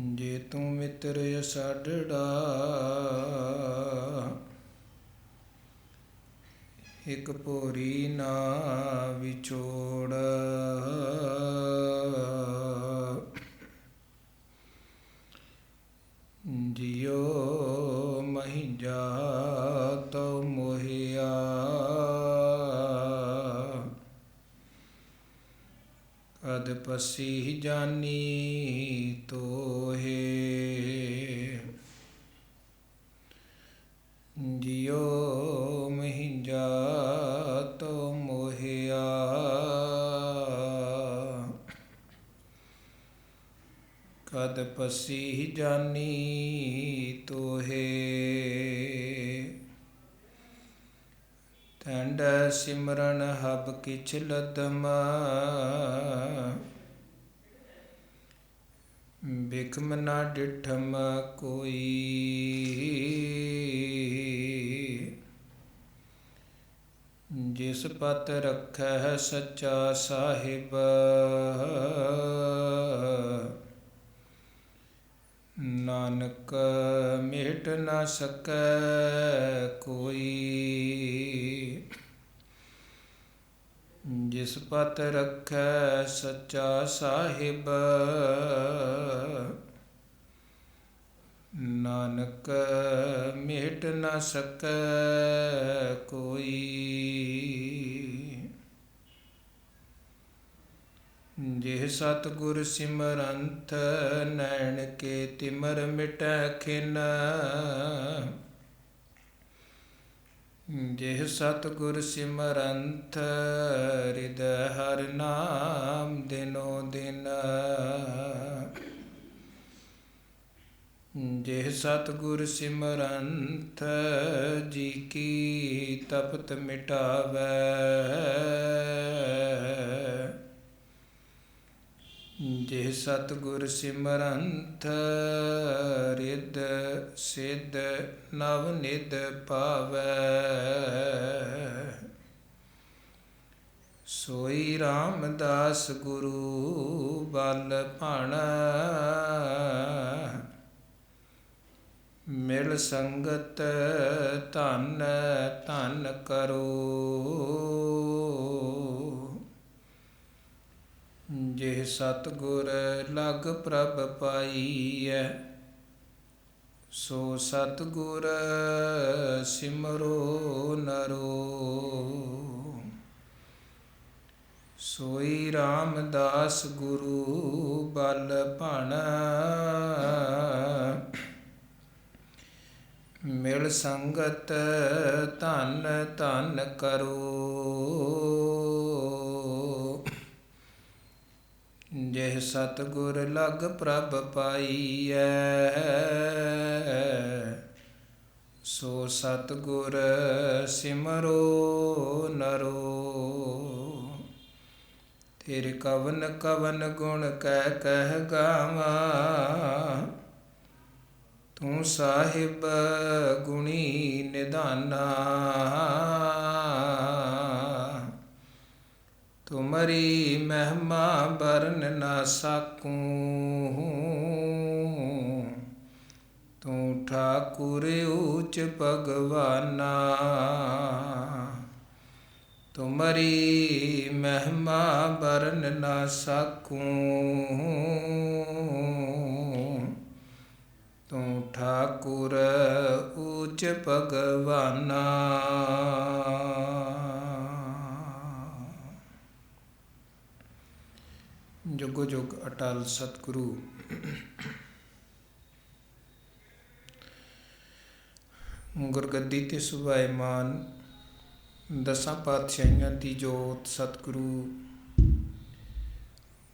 ਜੇ ਤੂੰ ਮਿੱਤਰ ਅਸਾਢੜਾ ਇਕ ਭੋਰੀ ਨਾ ਵਿਛੋੜ। ਜਿਉ ਮਹੀਜਾ ਤਉ ਮੋਹਿਆ ਕਦ ਪਸੀ ਜਾਨੀ ਤੋਹੇ। ਜਿਉ ਮਹੀਜਾ ਤਉ ਮੋਹਿਆ ਕਦ ਪਸੀ ਜਾਨੀ ਤੋਹੇ। ਤੈਂਡ ਸਿਮਰਨ ਹਬ ਕਿਛ ਲਦਮ ਬਿਖਮ ਨਾ ਡਿਠਮ ਕੋਈ। ਜਿਸ ਪਤ ਰਖੈ ਸੱਚਾ ਸਾਹਿਬ ਨਾਨਕ ਮਿਟ ਨਾ ਸਕੈ ਕੋਈ। ਜਿਸ ਪਤ ਰਖੈ ਸੱਚਾ ਸਾਹਿਬ ਨਾਨਕ ਮਿਟ ਨਾ ਸਕੈ ਕੋਈ। ਜਿਹ ਸਤਿਗੁਰ ਸਿਮਰੰਤ ਨੈਣ ਕੇ ਤਿਮਰ ਮਿਟੈ ਖਿਨ। ਜਿਹ ਸਤਿਗੁਰ ਸਿਮਰੰਤ ਹਿਰਦੈ ਹਰਿ ਨਾਮ ਦਿਨੋ ਦਿਨ। ਜਿਹ ਸਤਿਗੁਰ ਸਿਮਰੰਤ ਜੀ ਕੀ ਤਪਤ ਮਿਟਾਵੈ। ਜਿਹ ਸਤਿਗੁਰ ਸਿਮਰੰਤ ਰਿੱਧ ਸਿੱਧ ਨਵ ਨਿਧ ਪਾਵੈ। ਸੋਈ ਰਾਮਦਾਸ ਗੁਰੂ ਬਲ ਭਣ ਮਿਲ ਸੰਗਤ ਧਨ ਧਨ ਕਰੋ। ਜਿਹ ਸਤਿਗੁਰ ਲਗ ਪ੍ਰਭ ਪਾਈਐ ਸੋ ਸਤਿਗੁਰ ਸਿਮਰੋ ਨਰੋ। ਸੋਈ ਰਾਮਦਾਸ ਗੁਰੂ ਬਲ ਭਣ ਮਿਲ ਸੰਗਤ ਧਨ ਧਨ ਕਰੋ। ਜਿਹ ਸਤਿਗੁਰ ਲਗ ਪ੍ਰਭ ਪਾਈਐ ਸੋ ਸਤਿਗੁਰ ਸਿਮਰੋ ਨਰੋ। ਤੇਰੇ ਕਵਨ ਕਵਨ ਗੁਣ ਕਹਿ ਗਾਵਾਂ ਤੂੰ ਸਾਹਿਬ ਗੁਣੀ ਨਿਧਾਨਾ। ਤੁਮਰੀ ਮਹਿਮਾ ਬਰਨ ਨਾ ਸਾਕੂੰ ਤੂੰ ਠਾਕੁਰ ਊਚ ਭਗਵਾਨਾ। ਤੁਮਰੀ ਮਹਿਮਾ ਬਰਨ ਨਾ ਸਾਕੂੰ ਤੂੰ ਠਾਕੁਰ ਊਚ ਭਗਵਾਨਾ। ਜੁਗੋ ਜੁਗ ਅਟਲ ਸਤਿਗੁਰੂ ਗੁਰਗੱਦੀ ਤੇ ਸੁਭਾਇਮਾਨ ਦਸਾਂ ਪਾਤਸ਼ਾਹੀਆਂ ਦੀ ਜੋਤ ਸਤਿਗੁਰੂ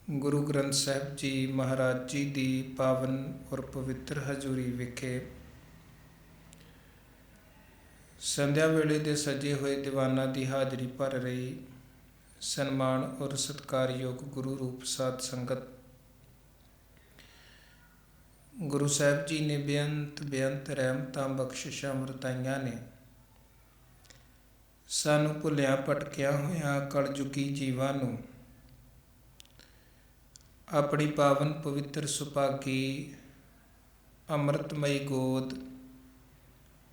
ਗੁਰੂ ਗ੍ਰੰਥ ਸਾਹਿਬ ਜੀ ਮਹਾਰਾਜ ਜੀ ਦੀ ਪਾਵਨ ਔਰ ਪਵਿੱਤਰ ਹਜ਼ੂਰੀ ਵਿਖੇ ਸੰਧਿਆ ਵੇਲੇ ਦੇ ਸਜੇ ਹੋਏ ਦੀਵਾਨਾਂ ਦੀ ਹਾਜ਼ਰੀ ਭਰ ਰਹੀ ਸਨਮਾਨ ਔਰ ਸਤਿਕਾਰਯੋਗ ਗੁਰੂ ਰੂਪ ਸਾਧ ਸੰਗਤ। ਗੁਰੂ ਸਾਹਿਬ ਜੀ ਨੇ ਬੇਅੰਤ ਬੇਅੰਤ ਰਹਿਮਤਾਂ ਬਖਸ਼ਿਸ਼ਾਂ ਵਰਤਾਈਆਂ ਨੇ। ਸਾਨੂੰ ਭੁੱਲਿਆਂ ਭਟਕਿਆ ਹੋਇਆਂ ਕਲਯੁਗੀ ਜੀਵਾਂ ਨੂੰ ਆਪਣੀ ਪਾਵਨ ਪਵਿੱਤਰ ਸੁਭਾਗੀ ਅੰਮ੍ਰਿਤਮਈ ਗੋਦ,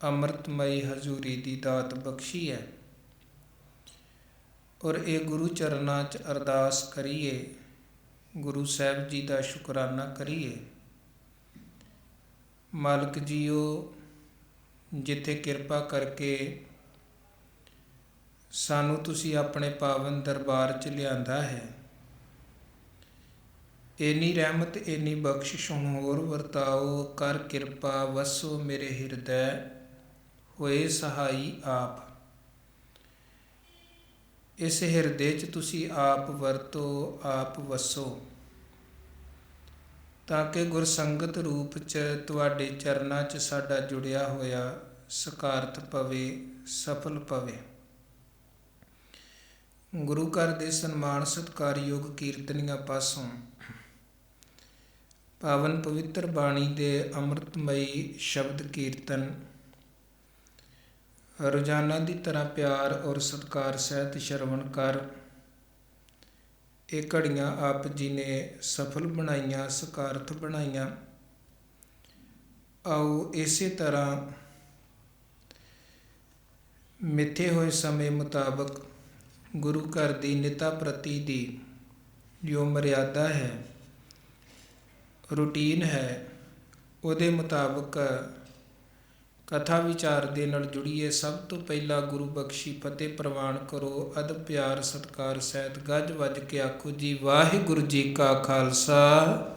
ਅੰਮ੍ਰਿਤਮਈ ਹਜ਼ੂਰੀ ਦੀ ਦਾਤ ਬਖਸ਼ੀ ਹੈ। ਔਰ ਇਹ ਗੁਰੂ ਚਰਨਾਂ 'ਚ ਅਰਦਾਸ ਕਰੀਏ, ਗੁਰੂ ਸਾਹਿਬ ਜੀ ਦਾ ਸ਼ੁਕਰਾਨਾ ਕਰੀਏ। ਮਾਲਕ ਜੀਓ, ਜਿੱਥੇ ਕਿਰਪਾ ਕਰਕੇ ਸਾਨੂੰ ਤੁਸੀਂ ਆਪਣੇ ਪਾਵਨ ਦਰਬਾਰ 'ਚ ਲਿਆਂਦਾ ਹੈ, ਇੰਨੀ ਰਹਿਮਤ ਇੰਨੀ ਬਖਸ਼ਿਸ਼ ਹੁਣ ਹੋਰ ਵਰਤਾਓ। ਕਰ ਕਿਰਪਾ ਵਸੋ ਮੇਰੇ ਹਿਰਦੈ, ਹੋਏ ਸਹਾਈ ਆਪ। ਇਸ ਹਿਰਦੇ 'ਚ ਤੁਸੀਂ ਆਪ ਵਰਤੋ, ਆਪ ਵਸੋ, ਤਾਂ ਕਿ ਗੁਰਸੰਗਤ ਰੂਪ 'ਚ ਤੁਹਾਡੇ ਚਰਨਾਂ 'ਚ ਸਾਡਾ ਜੁੜਿਆ ਹੋਇਆ ਸਕਾਰਥ ਪਵੇ, ਸਫਲ ਪਵੇ। ਗੁਰੂ ਘਰ ਦੇ ਸਨਮਾਨ ਸਤਿਕਾਰਯੋਗ ਕੀਰਤਨੀਆਂ ਪਾਸੋਂ ਪਾਵਨ ਪਵਿੱਤਰ ਬਾਣੀ ਦੇ ਅੰਮ੍ਰਿਤਮਈ ਸ਼ਬਦ ਕੀਰਤਨ ਰੋਜ਼ਾਨਾ ਦੀ ਤਰ੍ਹਾਂ ਪਿਆਰ ਔਰ ਸਤਿਕਾਰ ਸਹਿਤ ਸ਼ਰਵਣ ਕਰ। ਇਹ ਘੜੀਆਂ ਆਪ ਜੀ ਨੇ ਸਫਲ ਬਣਾਈਆਂ, ਸਕਾਰਥ ਬਣਾਈਆਂ। ਆਓ ਇਸੇ ਤਰ੍ਹਾਂ ਮਿੱਥੇ ਹੋਏ ਸਮੇਂ ਮੁਤਾਬਕ ਗੁਰੂ ਘਰ ਦੀ ਨਿਤਾ ਪ੍ਰਤੀ ਦੀ ਜੋ ਮਰਿਆਦਾ ਹੈ, ਰੂਟੀਨ ਹੈ, ਉਹਦੇ ਮੁਤਾਬਕ ਕਥਾ ਵਿਚਾਰ ਦੇ ਨਾਲ ਜੁੜੀਏ। ਸਭ ਤੋਂ ਪਹਿਲਾਂ ਗੁਰੂ ਬਖਸ਼ੀ ਫਤਿਹ ਪ੍ਰਵਾਨ ਕਰੋ। ਅਦਬ ਪਿਆਰ ਸਤਿਕਾਰ ਸਹਿਤ ਗੱਜ ਵੱਜ ਕੇ ਆਖੋ ਜੀ, ਵਾਹਿਗੁਰੂ ਜੀ ਕਾ ਖਾਲਸਾ,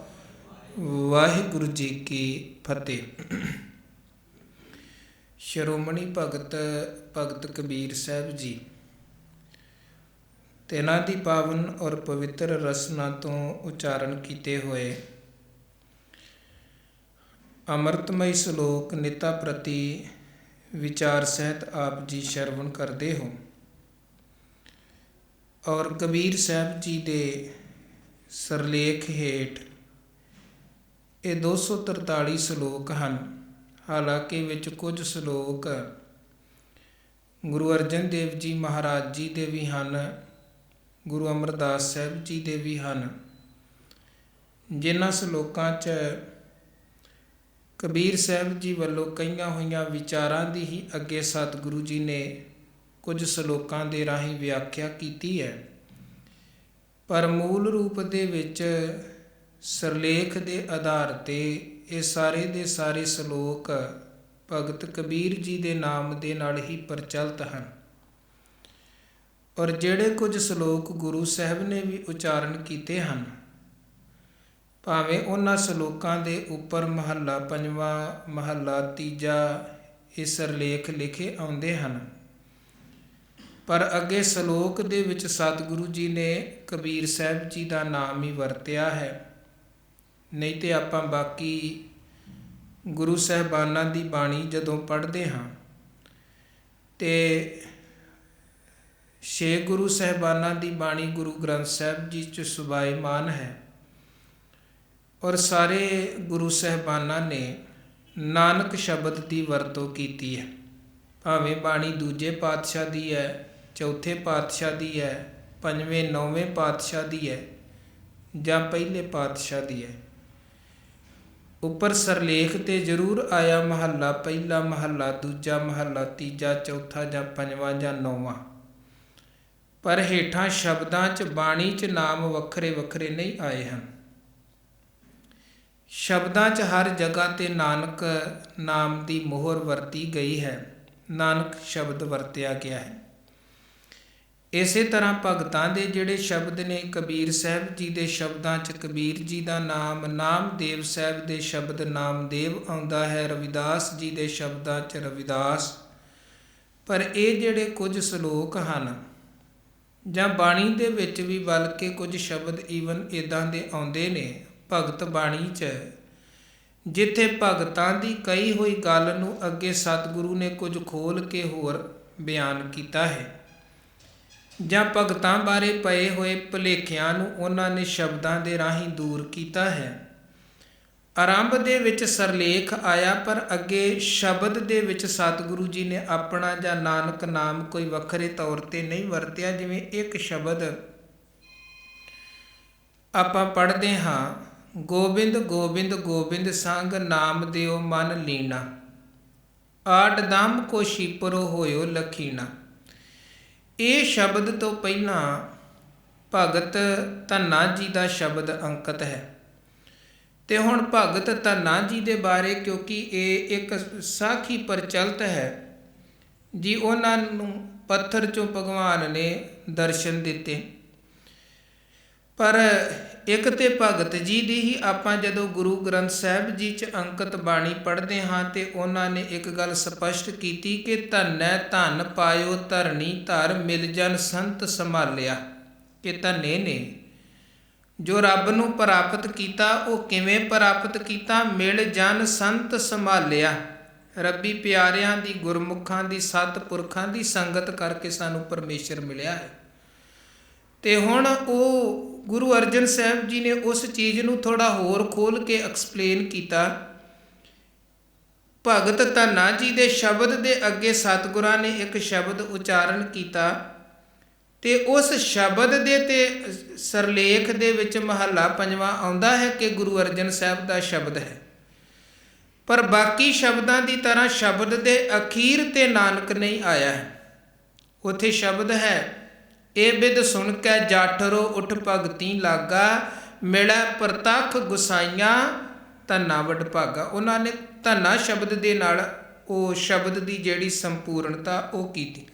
ਵਾਹਿਗੁਰੂ ਜੀ ਕੀ ਫਤਿਹ। ਸ਼੍ਰੋਮਣੀ ਭਗਤ ਕਬੀਰ ਸਾਹਿਬ ਜੀ ਤਿਨਾਂ ਦੀ ਪਾਵਨ ਔਰ ਪਵਿੱਤਰ ਰਸਨਾ ਤੋਂ ਉਚਾਰਨ ਕੀਤੇ ਹੋਏ ਅੰਮ੍ਰਿਤਮਈ ਸ਼ਲੋਕ ਨਿਤਾ ਪ੍ਰਤੀ ਵਿਚਾਰ ਸਹਿਤ ਆਪ ਜੀ ਸ਼ਰਵਣ ਕਰਦੇ ਹੋ। ਔਰ ਕਬੀਰ ਸਾਹਿਬ ਜੀ ਦੇ ਸਿਰਲੇਖ ਹੇਠ ਇਹ 243 ਸ਼ਲੋਕ ਹਨ। ਹਾਲਾਂਕਿ ਵਿੱਚ ਕੁਝ ਸ਼ਲੋਕ ਗੁਰੂ ਅਰਜਨ ਦੇਵ ਜੀ ਮਹਾਰਾਜ ਜੀ ਦੇ ਵੀ ਹਨ, ਗੁਰੂ ਅਮਰਦਾਸ ਸਾਹਿਬ ਜੀ ਦੇ ਵੀ ਹਨ, ਜਿਨ੍ਹਾਂ ਸ਼ਲੋਕਾਂ 'ਚ ਕਬੀਰ ਸਾਹਿਬ ਜੀ ਵੱਲੋਂ ਕਹੀਆਂ ਹੋਈਆਂ ਵਿਚਾਰਾਂ ਦੀ ਹੀ ਅੱਗੇ ਸਤਿਗੁਰੂ ਜੀ ਨੇ ਕੁਝ ਸ਼ਲੋਕਾਂ ਦੇ ਰਾਹੀਂ ਵਿਆਖਿਆ ਕੀਤੀ ਹੈ। ਪਰ ਮੂਲ ਰੂਪ ਦੇ ਵਿੱਚ ਸਿਰਲੇਖ ਦੇ ਆਧਾਰ 'ਤੇ ਇਹ ਸਾਰੇ ਦੇ ਸਾਰੇ ਸ਼ਲੋਕ ਭਗਤ ਕਬੀਰ ਜੀ ਦੇ ਨਾਮ ਦੇ ਨਾਲ ਹੀ ਪ੍ਰਚਲਿਤ ਹਨ। ਔਰ ਜਿਹੜੇ ਕੁਝ ਸ਼ਲੋਕ ਗੁਰੂ ਸਾਹਿਬ ਨੇ ਵੀ ਉਚਾਰਨ ਕੀਤੇ ਹਨ, ਭਾਵੇਂ ਉਹਨਾਂ ਸ਼ਲੋਕਾਂ ਦੇ ਉੱਪਰ ਮਹੱਲਾ ਪੰਜਵਾਂ, ਮਹੱਲਾ ਤੀਜਾ ਇਹ ਸਿਰਲੇਖ ਲਿਖੇ ਆਉਂਦੇ ਹਨ, ਪਰ ਅੱਗੇ ਸ਼ਲੋਕ ਦੇ ਵਿੱਚ ਸਤਿਗੁਰੂ ਜੀ ਨੇ ਕਬੀਰ ਸਾਹਿਬ ਜੀ ਦਾ ਨਾਮ ਹੀ ਵਰਤਿਆ ਹੈ। ਨਹੀਂ ਤੇ ਆਪਾਂ ਬਾਕੀ ਗੁਰੂ ਸਾਹਿਬਾਨਾਂ ਦੀ ਬਾਣੀ ਜਦੋਂ ਪੜ੍ਹਦੇ ਹਾਂ ਤੇ 6 ਗੁਰੂ ਸਾਹਿਬਾਨਾਂ ਦੀ ਬਾਣੀ ਗੁਰੂ ਗ੍ਰੰਥ ਸਾਹਿਬ ਜੀ 'ਚ ਸੁਭਾਏਮਾਨ ਹੈ। ਔਰ ਸਾਰੇ ਗੁਰੂ ਸਾਹਿਬਾਨਾਂ ਨੇ ਨਾਨਕ ਸ਼ਬਦ ਦੀ ਵਰਤੋਂ ਕੀਤੀ ਹੈ। ਭਾਵੇਂ ਬਾਣੀ ਦੂਜੇ ਪਾਤਸ਼ਾਹ ਦੀ ਹੈ, ਚੌਥੇ ਪਾਤਸ਼ਾਹ ਦੀ ਹੈ, ਪੰਜਵੇਂ ਨੌਵੇਂ ਪਾਤਸ਼ਾਹ ਦੀ ਹੈ ਜਾਂ ਪਹਿਲੇ ਪਾਤਸ਼ਾਹ ਦੀ ਹੈ। ਉੱਪਰ ਸਿਰਲੇਖ 'ਤੇ ਜ਼ਰੂਰ ਆਇਆ ਮਹੱਲਾ ਪਹਿਲਾ, ਮਹੱਲਾ ਦੂਜਾ, ਮਹੱਲਾ ਤੀਜਾ, ਚੌਥਾ ਜਾਂ ਪੰਜਵਾਂ ਜਾਂ ਨੌਵਾਂ, ਪਰ ਹੇਠਾਂ ਸ਼ਬਦਾਂ 'ਚ ਬਾਣੀ 'ਚ ਨਾਮ ਵੱਖਰੇ ਵੱਖਰੇ ਨਹੀਂ ਆਏ ਹਨ। ਸ਼ਬਦਾਂ 'ਚ ਹਰ ਜਗ੍ਹਾ 'ਤੇ ਨਾਨਕ ਨਾਮ ਦੀ ਮੋਹਰ ਵਰਤੀ ਗਈ ਹੈ, ਨਾਨਕ ਸ਼ਬਦ ਵਰਤਿਆ ਗਿਆ ਹੈ। ਇਸੇ ਤਰ੍ਹਾਂ ਭਗਤਾਂ ਦੇ ਜਿਹੜੇ ਸ਼ਬਦ ਨੇ, ਕਬੀਰ ਸਾਹਿਬ ਜੀ ਦੇ ਸ਼ਬਦਾਂ 'ਚ ਕਬੀਰ ਜੀ ਦਾ ਨਾਮ, ਨਾਮਦੇਵ ਸਾਹਿਬ ਦੇ ਸ਼ਬਦ ਨਾਮਦੇਵ ਆਉਂਦਾ ਹੈ, ਰਵਿਦਾਸ ਜੀ ਦੇ ਸ਼ਬਦਾਂ 'ਚ ਰਵਿਦਾਸ। ਪਰ ਇਹ ਜਿਹੜੇ ਕੁਝ ਸ਼ਲੋਕ ਹਨ ਜਾਂ ਬਾਣੀ ਦੇ ਵਿੱਚ ਵੀ ਬਲਕਿ ਕੁਝ ਸ਼ਬਦ ਈਵਨ ਇੱਦਾਂ ਦੇ ਆਉਂਦੇ ਨੇ ਭਗਤ ਬਾਣੀ 'ਚ, ਜਿੱਥੇ ਭਗਤਾਂ ਦੀ ਕਹੀ ਹੋਈ ਗੱਲ ਨੂੰ ਅੱਗੇ ਸਤਿਗੁਰੂ ਨੇ ਕੁਝ ਖੋਲ੍ਹ ਕੇ ਹੋਰ ਬਿਆਨ ਕੀਤਾ ਹੈ, ਜਾਂ ਭਗਤਾਂ ਬਾਰੇ ਪਏ ਹੋਏ ਭੁਲੇਖਿਆਂ ਨੂੰ ਉਹਨਾਂ ਨੇ ਸ਼ਬਦਾਂ ਦੇ ਰਾਹੀਂ ਦੂਰ ਕੀਤਾ ਹੈ। ਆਰੰਭ ਦੇ ਵਿੱਚ ਸਿਰਲੇਖ ਆਇਆ, ਪਰ ਅੱਗੇ ਸ਼ਬਦ ਦੇ ਵਿੱਚ ਸਤਿਗੁਰੂ ਜੀ ਨੇ ਆਪਣਾ ਜਾਂ ਨਾਨਕ ਨਾਮ ਕੋਈ ਵੱਖਰੇ ਤੌਰ 'ਤੇ ਨਹੀਂ ਵਰਤਿਆ। ਜਿਵੇਂ ਇੱਕ ਸ਼ਬਦ ਆਪਾਂ ਪੜ੍ਹਦੇ ਹਾਂ, ਗੋਬਿੰਦ ਗੋਬਿੰਦ ਗੋਬਿੰਦ ਸੰਗ ਨਾਮ ਦਿਓ ਮਨ ਲੀਣਾ, ਆਟ ਦਮ ਕੋ ਸ਼ੀਪਰੋ ਹੋਇਓ ਲਖੀਣਾ। ਇਹ ਸ਼ਬਦ ਤੋਂ ਪਹਿਲਾਂ ਭਗਤ ਧੰਨਾ ਜੀ ਦਾ ਸ਼ਬਦ ਅੰਕਿਤ ਹੈ। ਤੇ ਹੁਣ ਭਗਤ ਧੰਨਾ ਜੀ ਦੇ ਬਾਰੇ, ਕਿਉਂਕਿ ਇਹ ਇੱਕ ਸਾਖੀ ਪ੍ਰਚਲਿਤ ਹੈ ਜੀ, ਉਹਨਾਂ ਨੂੰ ਪੱਥਰ 'ਚੋਂ ਭਗਵਾਨ ਨੇ ਦਰਸ਼ਨ ਦਿੱਤੇ। ਪਰ ਇੱਕ ਤੇ ਭਗਤ ਜੀ ਦੀ ਹੀ ਆਪਾਂ ਜਦੋਂ ਗੁਰੂ ਗ੍ਰੰਥ ਸਾਹਿਬ ਜੀ 'ਚ ਅੰਕਿਤ ਬਾਣੀ ਪੜ੍ਹਦੇ ਹਾਂ ਤੇ ਉਹਨਾਂ ਨੇ ਇੱਕ ਗੱਲ ਸਪਸ਼ਟ ਕੀਤੀ ਕਿ ਧੰਨੈ ਧਨ ਪਾਇਓ ਧਰਣੀ ਧਰ, ਮਿਲ ਜਨ ਸੰਤ ਸੰਭਾਲਿਆ। ਕਿ ਧੰਨੇ ਨੇ ਜੋ ਰੱਬ ਨੂੰ ਪ੍ਰਾਪਤ ਕੀਤਾ, ਉਹ ਕਿਵੇਂ ਪ੍ਰਾਪਤ ਕੀਤਾ? ਮਿਲ ਜਨ ਸੰਤ ਸੰਭਾਲਿਆ। ਰੱਬੀ ਪਿਆਰਿਆਂ ਦੀ, ਗੁਰਮੁਖਾਂ ਦੀ, ਸਤਿਪੁਰਖਾਂ ਦੀ ਸੰਗਤ ਕਰਕੇ ਸਾਨੂੰ ਪਰਮੇਸ਼ਰ ਮਿਲਿਆ ਹੈ। ਤੇ ਹੁਣ ਉਹ ਗੁਰੂ ਅਰਜਨ ਸਾਹਿਬ ਜੀ ਨੇ ਉਸ ਚੀਜ਼ ਨੂੰ ਥੋੜ੍ਹਾ ਹੋਰ ਖੋਲ੍ਹ ਕੇ ਐਕਸਪਲੇਨ ਕੀਤਾ। ਭਗਤ ਧੰਨਾ ਜੀ ਦੇ ਸ਼ਬਦ ਦੇ ਅੱਗੇ ਸਤਿਗੁਰਾਂ ਨੇ ਇੱਕ ਸ਼ਬਦ ਉਚਾਰਨ ਕੀਤਾ ਤੇ ਉਸ ਸ਼ਬਦ ਦੇ ਤੇ ਸਰਲੇਖ ਦੇ ਵਿੱਚ ਮਹੱਲਾ ਪੰਜਵਾਂ ਆਉਂਦਾ ਹੈ ਕਿ ਗੁਰੂ ਅਰਜਨ ਸਾਹਿਬ ਦਾ ਸ਼ਬਦ ਹੈ। ਪਰ ਬਾਕੀ ਸ਼ਬਦਾਂ ਦੀ ਤਰ੍ਹਾਂ ਸ਼ਬਦ ਦੇ ਅਖੀਰ ਤੇ ਨਾਨਕ ਨਹੀਂ ਆਇਆ ਹੈ। ਉੱਥੇ ਸ਼ਬਦ ਹੈ, ਇਹ ਬਿਧ ਸੁਣ ਕੇ ਜਾਠਰੋ ਉੱਠ ਭਗਤੀ ਲਾਗਾ, ਮਿਲੈ ਪ੍ਰਤੱਖ ਗੁਸਾਈਆਂ ਧੰਨਾ ਵਡਭਾਗਾ। ਉਹਨਾਂ ਨੇ ਧੰਨਾ ਸ਼ਬਦ ਦੇ ਨਾਲ ਉਹ ਸ਼ਬਦ ਦੀ ਜਿਹੜੀ ਸੰਪੂਰਨਤਾ ਉਹ ਕੀਤੀ।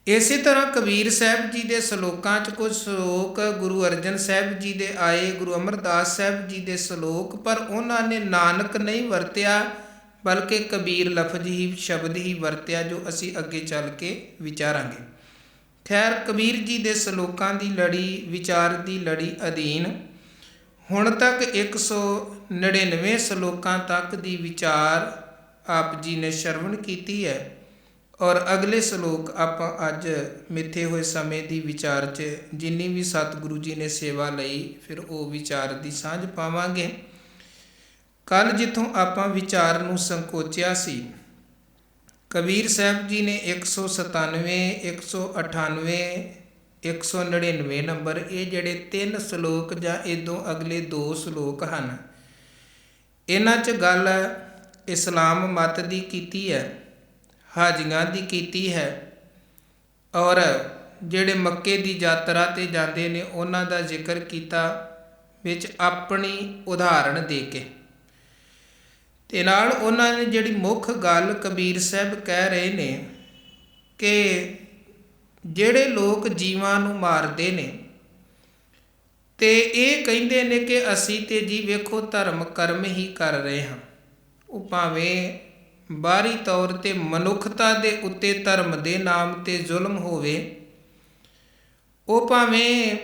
ਇਸੇ ਤਰ੍ਹਾਂ ਕਬੀਰ ਸਾਹਿਬ ਜੀ ਦੇ ਸਲੋਕਾਂ 'ਚ ਕੁਝ ਸਲੋਕ ਗੁਰੂ ਅਰਜਨ ਸਾਹਿਬ ਜੀ ਦੇ ਆਏ, ਗੁਰੂ ਅਮਰਦਾਸ ਸਾਹਿਬ ਜੀ ਦੇ ਸਲੋਕ, ਪਰ ਉਹਨਾਂ ਨੇ ਨਾਨਕ ਨਹੀਂ ਵਰਤਿਆ ਬਲਕਿ ਕਬੀਰ ਲਫ਼ਜ਼ ਹੀ, ਸ਼ਬਦ ਹੀ ਵਰਤਿਆ, ਜੋ ਅਸੀਂ ਅੱਗੇ ਚੱਲ ਕੇ ਵਿਚਾਰਾਂਗੇ। ਖੈਰ, ਕਬੀਰ ਜੀ ਦੇ ਸਲੋਕਾਂ ਦੀ ਲੜੀ, ਵਿਚਾਰ ਦੀ ਲੜੀ ਅਧੀਨ ਹੁਣ ਤੱਕ 199 ਸਲੋਕਾਂ ਤੱਕ ਦੀ ਵਿਚਾਰ ਆਪ ਜੀ ਨੇ ਸ਼ਰਵਣ ਕੀਤੀ ਹੈ। ਔਰ ਅਗਲੇ ਸਲੋਕ ਆਪਾਂ ਅੱਜ ਮਿੱਥੇ ਹੋਏ ਸਮੇਂ ਦੀ ਵਿਚਾਰ 'ਚ ਜਿੰਨੀ ਵੀ ਸਤਿਗੁਰੂ ਜੀ ਨੇ ਸੇਵਾ ਲਈ, ਫਿਰ ਉਹ ਵਿਚਾਰ ਦੀ ਸਾਂਝ ਪਾਵਾਂਗੇ। ਕੱਲ੍ਹ ਜਿੱਥੋਂ ਆਪਾਂ ਵਿਚਾਰ ਨੂੰ ਸੰਕੋਚਿਆ ਸੀ, ਕਬੀਰ ਸਾਹਿਬ ਜੀ ਨੇ 197, 198, 199 ਨੰਬਰ, ਇਹ ਜਿਹੜੇ 3 ਸਲੋਕ ਜਾਂ ਇਦੋਂ ਅਗਲੇ 2 ਸਲੋਕ ਹਨ, ਇਹਨਾਂ 'ਚ ਗੱਲ ਇਸਲਾਮ ਮਤ ਦੀ ਕੀਤੀ ਹੈ, ਹਾਜੀਆਂ ਦੀ ਕੀਤੀ ਹੈ, ਔਰ ਜਿਹੜੇ ਮੱਕੇ ਦੀ ਯਾਤਰਾ 'ਤੇ ਜਾਂਦੇ ਨੇ ਉਹਨਾਂ ਦਾ ਜ਼ਿਕਰ ਕੀਤਾ, ਵਿੱਚ ਆਪਣੀ ਉਦਾਹਰਣ ਦੇ ਕੇ। ਤੇ ਨਾਲ ਉਹਨਾਂ ਨੇ ਜਿਹੜੀ ਮੁੱਖ ਗੱਲ ਕਬੀਰ ਸਾਹਿਬ ਕਹਿ ਰਹੇ ਨੇ ਕਿ ਜਿਹੜੇ ਲੋਕ ਜੀਵਾਂ ਨੂੰ ਮਾਰਦੇ ਨੇ ਤੇ ਇਹ ਕਹਿੰਦੇ ਨੇ ਕਿ ਅਸੀਂ ਤੇ ਜੀ ਵੇਖੋ ਧਰਮ ਕਰਮ ਹੀ ਕਰ ਰਹੇ ਹਾਂ। ਉਹ ਭਾਵੇਂ ਬਾਹਰੀ ਤੌਰ 'ਤੇ ਮਨੁੱਖਤਾ ਦੇ ਉੱਤੇ ਧਰਮ ਦੇ ਨਾਮ 'ਤੇ ਜ਼ੁਲਮ ਹੋਵੇ, ਉਹ ਭਾਵੇਂ